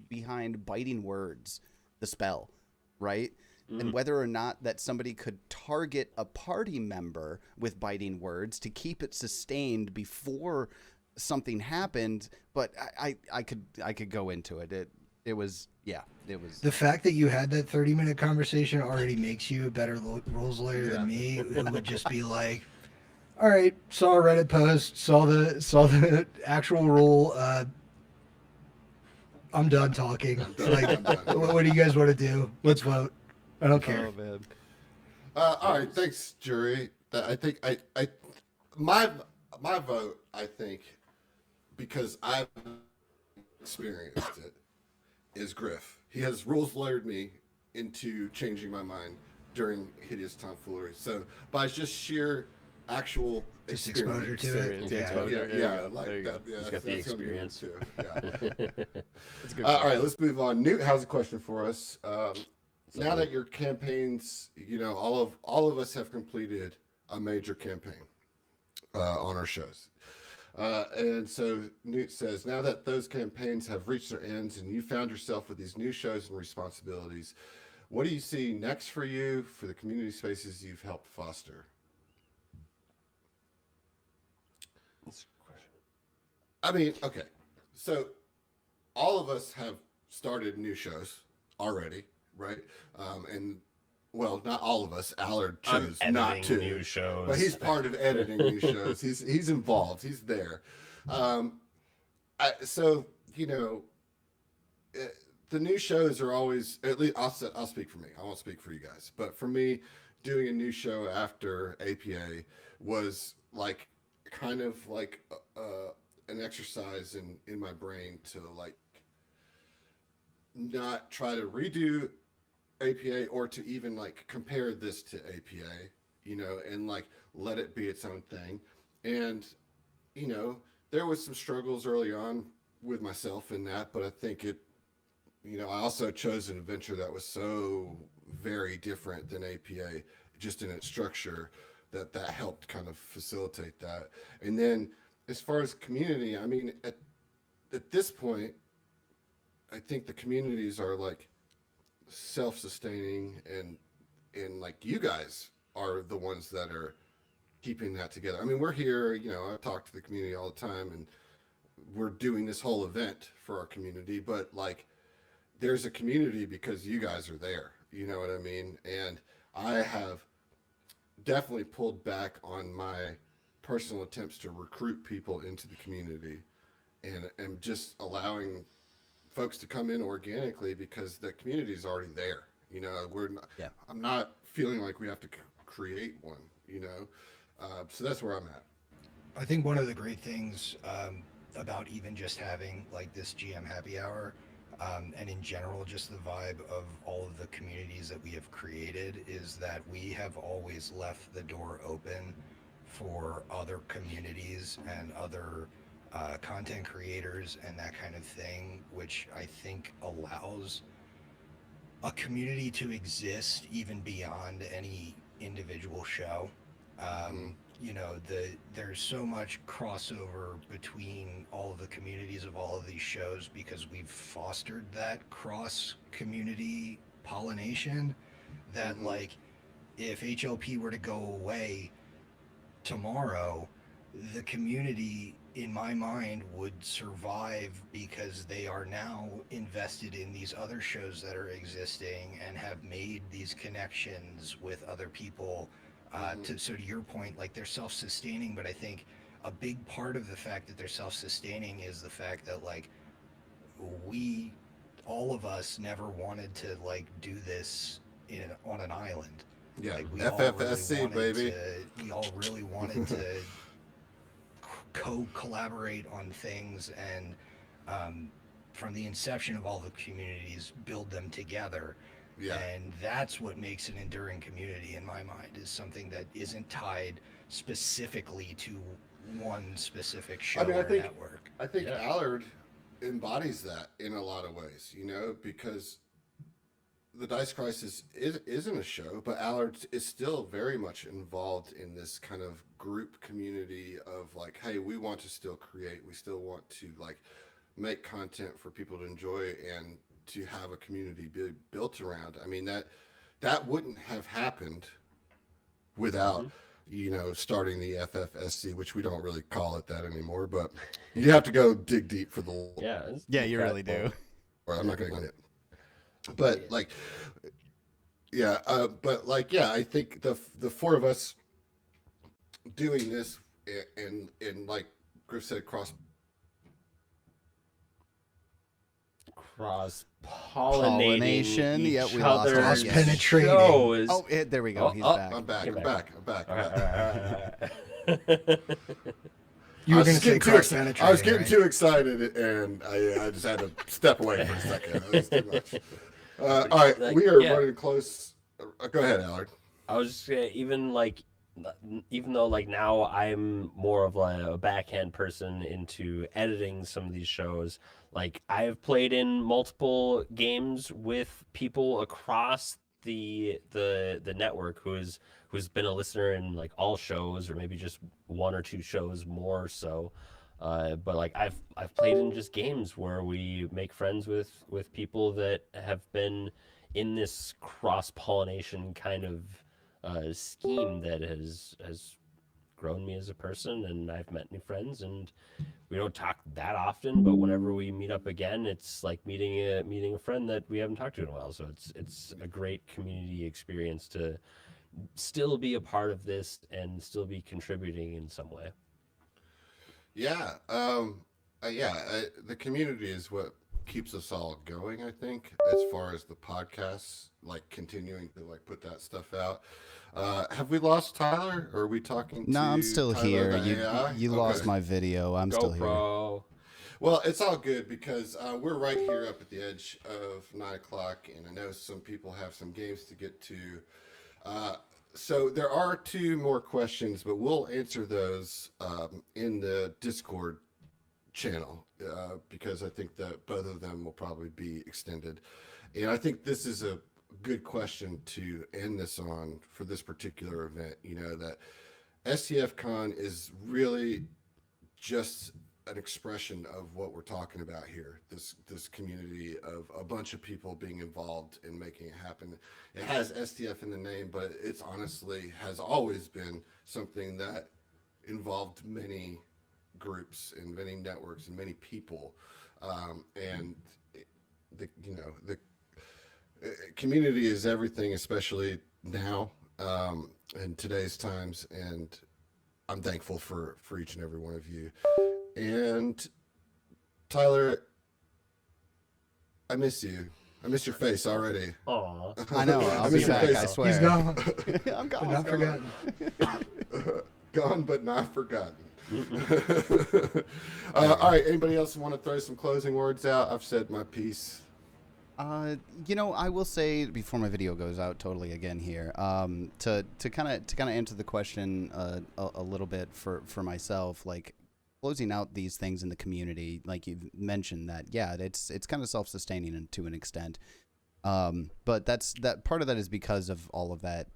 behind biting words, the spell, right? And whether or not that somebody could target a party member with biting words to keep it sustained before something happened. But I could go into it. It was. The fact that you had that 30-minute conversation already makes you a better rules lawyer than me. It would just be like, all right, saw a Reddit post, saw the actual rule. I'm done talking. What do you guys want to do? Let's vote. I don't care. Oh man. all right, thanks, jury. I think my vote, I think, because I've experienced it, is Griff. He has rules lawyered me into changing my mind during hideous tomfoolery. So by just sheer actual Just exposure to it. Yeah, like There you go. that. Yeah, He's got the that's gonna be one experience. too. Yeah. That's good. All right, let's move on. Newt has a question for us. Now that your campaigns, all of us have completed a major campaign on our shows. And so Newt says, now that those campaigns have reached their ends and you found yourself with these new shows and responsibilities, what do you see next for you for the community spaces you've helped foster? That's a question. I mean, okay. So all of us have started new shows already, right? And well, not all of us. Allard chose not Editing to. new shows. But he's part of editing new shows. He's involved. He's there. So the new shows are always, at least I'll speak for me. I won't speak for you guys. But for me, doing a new show after APA was like kind of like an exercise in my brain to like not try to redo APA or to even like compare this to APA, and like let it be its own thing. And, there was some struggles early on with myself in that, but I think I also chose an adventure that was so very different than APA, just in its structure, that helped kind of facilitate that. And then as far as community, I mean, at this point, I think the communities are like self-sustaining and like you guys are the ones that are keeping that together. I mean, we're here, I talk to the community all the time and we're doing this whole event for our community, but like there's a community because you guys are there, you know what I mean? And I have definitely pulled back on my personal attempts to recruit people into the community and just allowing folks to come in organically because the community is already there. I'm not feeling like we have to create one, so that's where I'm at. I think one of the great things about even just having like this GM happy hour and in general just the vibe of all of the communities that we have created is that we have always left the door open for other communities and other content creators and that kind of thing, which I think allows a community to exist even beyond any individual show. There's so much crossover between all of the communities of all of these shows because we've fostered that cross community pollination that like if HLP were to go away tomorrow, the community in my mind would survive because they are now invested in these other shows that are existing and have made these connections with other people So to your point, like they're self-sustaining, but I think a big part of the fact that they're self-sustaining is the fact that like we, all of us, never wanted to like do this on an island. Yeah, like FFSC, baby. We all really wanted to collaborate on things, and from the inception of all the communities, build them together. Yeah. And that's what makes an enduring community in my mind, is something that isn't tied specifically to one specific show or network. I think Allard embodies that in a lot of ways, you know, because the Dice Crisis isn't a show, but Allard is still very much involved in this kind of group community of like, hey, we want to still create, we still want to like make content for people to enjoy and to have a community built around. I mean, that wouldn't have happened without you know, starting the FFSC, which we don't really call it that anymore, but you have to go dig deep for the you really do. Or I'm not going to go it. But like, I think the four of us doing this and like Griff said, cross pollination. Yeah, we lost cross penetrating. Oh, there we go. He's back. I'm back. You were going to say cross penetrating. I was getting too excited, and I just had to step away for a second. That was too much. All right, we are running close. Go ahead, Allard. I was just gonna, even though like now I'm more of a backhand person into editing some of these shows, like I've played in multiple games with people across the network who's been a listener in like all shows, or maybe just one or two shows more so. But like I've played in just games where we make friends with people that have been in this cross-pollination kind of scheme that has grown me as a person, and I've met new friends, and we don't talk that often, but whenever we meet up again, it's like meeting a friend that we haven't talked to in a while. So it's a great community experience to still be a part of this and still be contributing in some way. Yeah, the community is what keeps us all going, I think, as far as the podcasts, like continuing to like put that stuff out. Have we lost Tyler, or are we talking No, I'm still Tyler, here. You lost my video. I'm still here. Well, it's all good because we're right here up at the edge of 9 o'clock, and I know some people have some games to get to. So there are two more questions, but we'll answer those in the Discord channel because I think that both of them will probably be extended. And I think this is a good question to end this on for this particular event. You know, that STF Con is really just an expression of what we're talking about here, this community of a bunch of people being involved in making it happen. It has STF in the name, but it's honestly has always been something that involved many groups and many networks and many people, and the community is everything, especially now in today's times, and I'm thankful for each and every one of you. And Tyler, I miss you. I miss your face already. Aww. I know. I'll be back. I swear. He's gone. I'm gone. But not forgotten. Gone but not forgotten. All right. Anybody else want to throw some closing words out? I've said my piece. I will say before my video goes out totally again here, to kind of answer the question a little bit for myself, like closing out these things in the community, like you've mentioned that, yeah, it's kind of self-sustaining to an extent. But that part of that is because of all of that,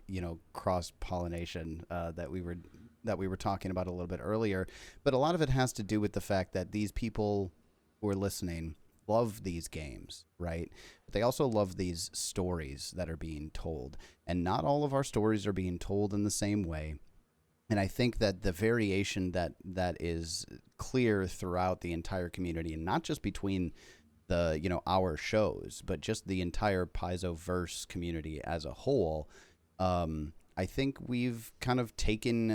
cross-pollination that we were talking about a little bit earlier. But a lot of it has to do with the fact that these people who are listening love these games, right? But they also love these stories that are being told. And not all of our stories are being told in the same way. And I think that the variation that is clear throughout the entire community, and not just between the, our shows, but just the entire Paizoverse community as a whole, I think we've kind of taken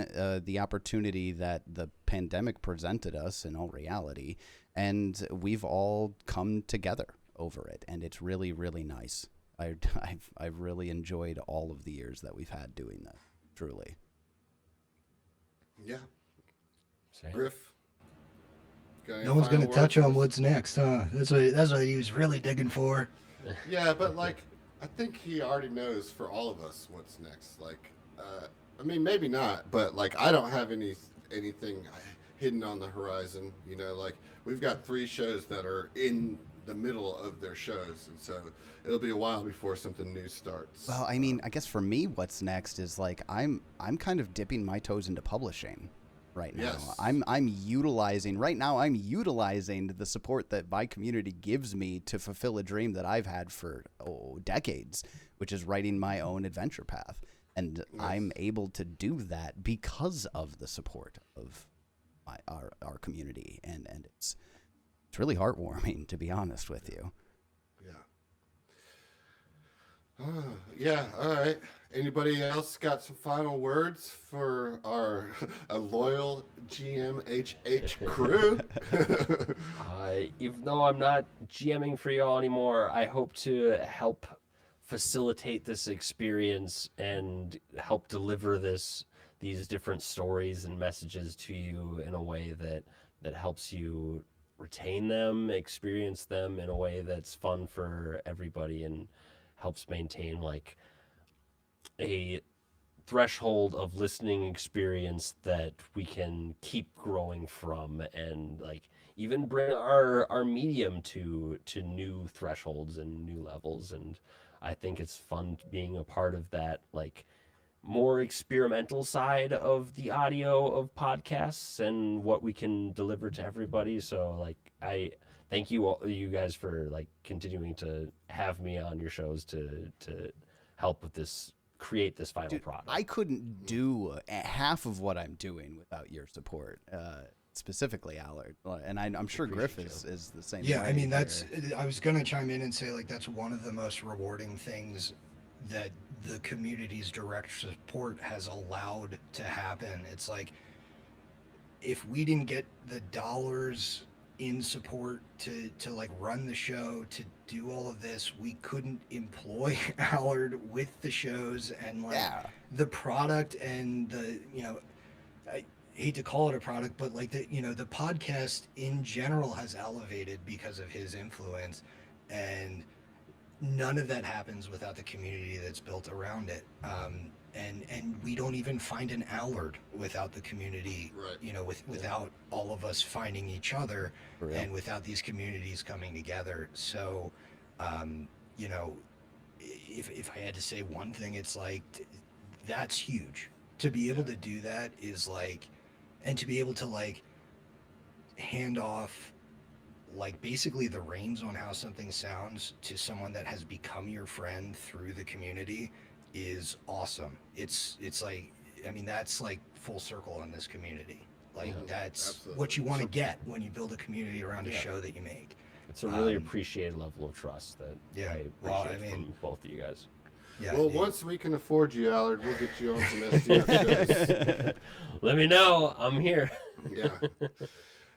the opportunity that the pandemic presented us in all reality, and we've all come together over it, and it's really, really nice. I've really enjoyed all of the years that we've had doing that, truly. Yeah. Same. Griff? No one's going to touch on what's next, huh? That's what he was really digging for. Yeah, but like, I think he already knows for all of us what's next. Like, I mean, maybe not, but like, I don't have anything hidden on the horizon. You know, like we've got 3 shows that are in the middle of their shows, and so it'll be a while before something new starts. Well, I mean, I guess for me, what's next is like I'm kind of dipping my toes into publishing right now. Yes. I'm utilizing the support that my community gives me to fulfill a dream that I've had for decades, which is writing my own adventure path. And Nice. I'm able to do that because of the support of our community, and it's really heartwarming, to be honest with you. Yeah. Yeah. All right. Anybody else got some final words for our a loyal GMHH crew? Even though I'm not GMing for y'all anymore, I hope to help facilitate this experience and help deliver these different stories and messages to you in a way that helps you retain them, experience them in a way that's fun for everybody, and helps maintain like a threshold of listening experience that we can keep growing from, and like even bring our medium to new thresholds and new levels. And I think it's fun being a part of that, like more experimental side of the audio of podcasts and what we can deliver to everybody. So like I thank you guys for like continuing to have me on your shows to help with this, create this final product. I couldn't do half of what I'm doing without your support, specifically Allard, and I'm sure Griff is the same. Yeah, way I mean, here. I was going to chime in and say, like, that's one of the most rewarding things that the community's direct support has allowed to happen. It's like, if we didn't get the dollars in support to like run the show, to do all of this, we couldn't employ Allard with the shows and like the product and the, I hate to call it a product, but like the podcast in general has elevated because of his influence, and none of that happens without the community that's built around it. And we don't even find an Allard without the community, right. Without all of us finding each other, and without these communities coming together. So, if I had to say one thing, it's like, that's huge. To be able to do that is like, and to be able to like hand off like basically the reins on how something sounds to someone that has become your friend through the community is awesome. It's like, I mean, that's like full circle in this community. Like that's absolutely what you want to get when you build a community around a show that you make. It's a really appreciated level of trust that I appreciate from both of you guys. Yeah, well, once we can afford you, Allard, we'll get you on some STF shows. Let me know. I'm here. Yeah.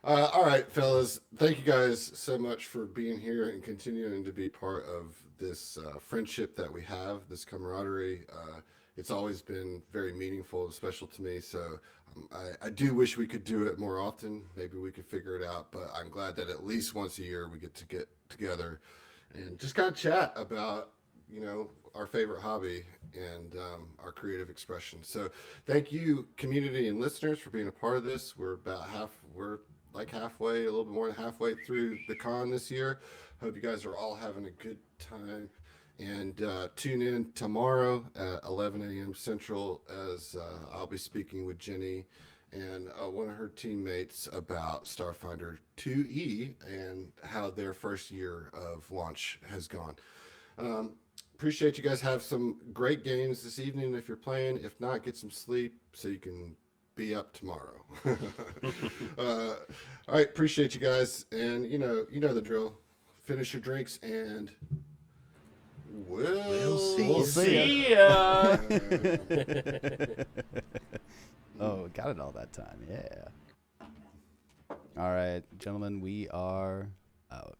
All right, fellas. Thank you guys so much for being here and continuing to be part of this friendship that we have, this camaraderie. It's always been very meaningful and special to me. So I do wish we could do it more often. Maybe we could figure it out. But I'm glad that at least once a year we get together and just kind of chat about, our favorite hobby and our creative expression. So thank you, community and listeners, for being a part of this. We're halfway, a little bit more than halfway through the con this year. Hope you guys are all having a good time. And tune in tomorrow at 11 a.m. Central as I'll be speaking with Jenny and one of her teammates about Starfinder 2E and how their first year of launch has gone. Appreciate you guys. Have some great games this evening if you're playing. If not, get some sleep so you can be up tomorrow. All right, appreciate you guys, and you know the drill. Finish your drinks and We'll see. We'll See ya. Oh, got it all that time. Yeah. All right, gentlemen, we are out.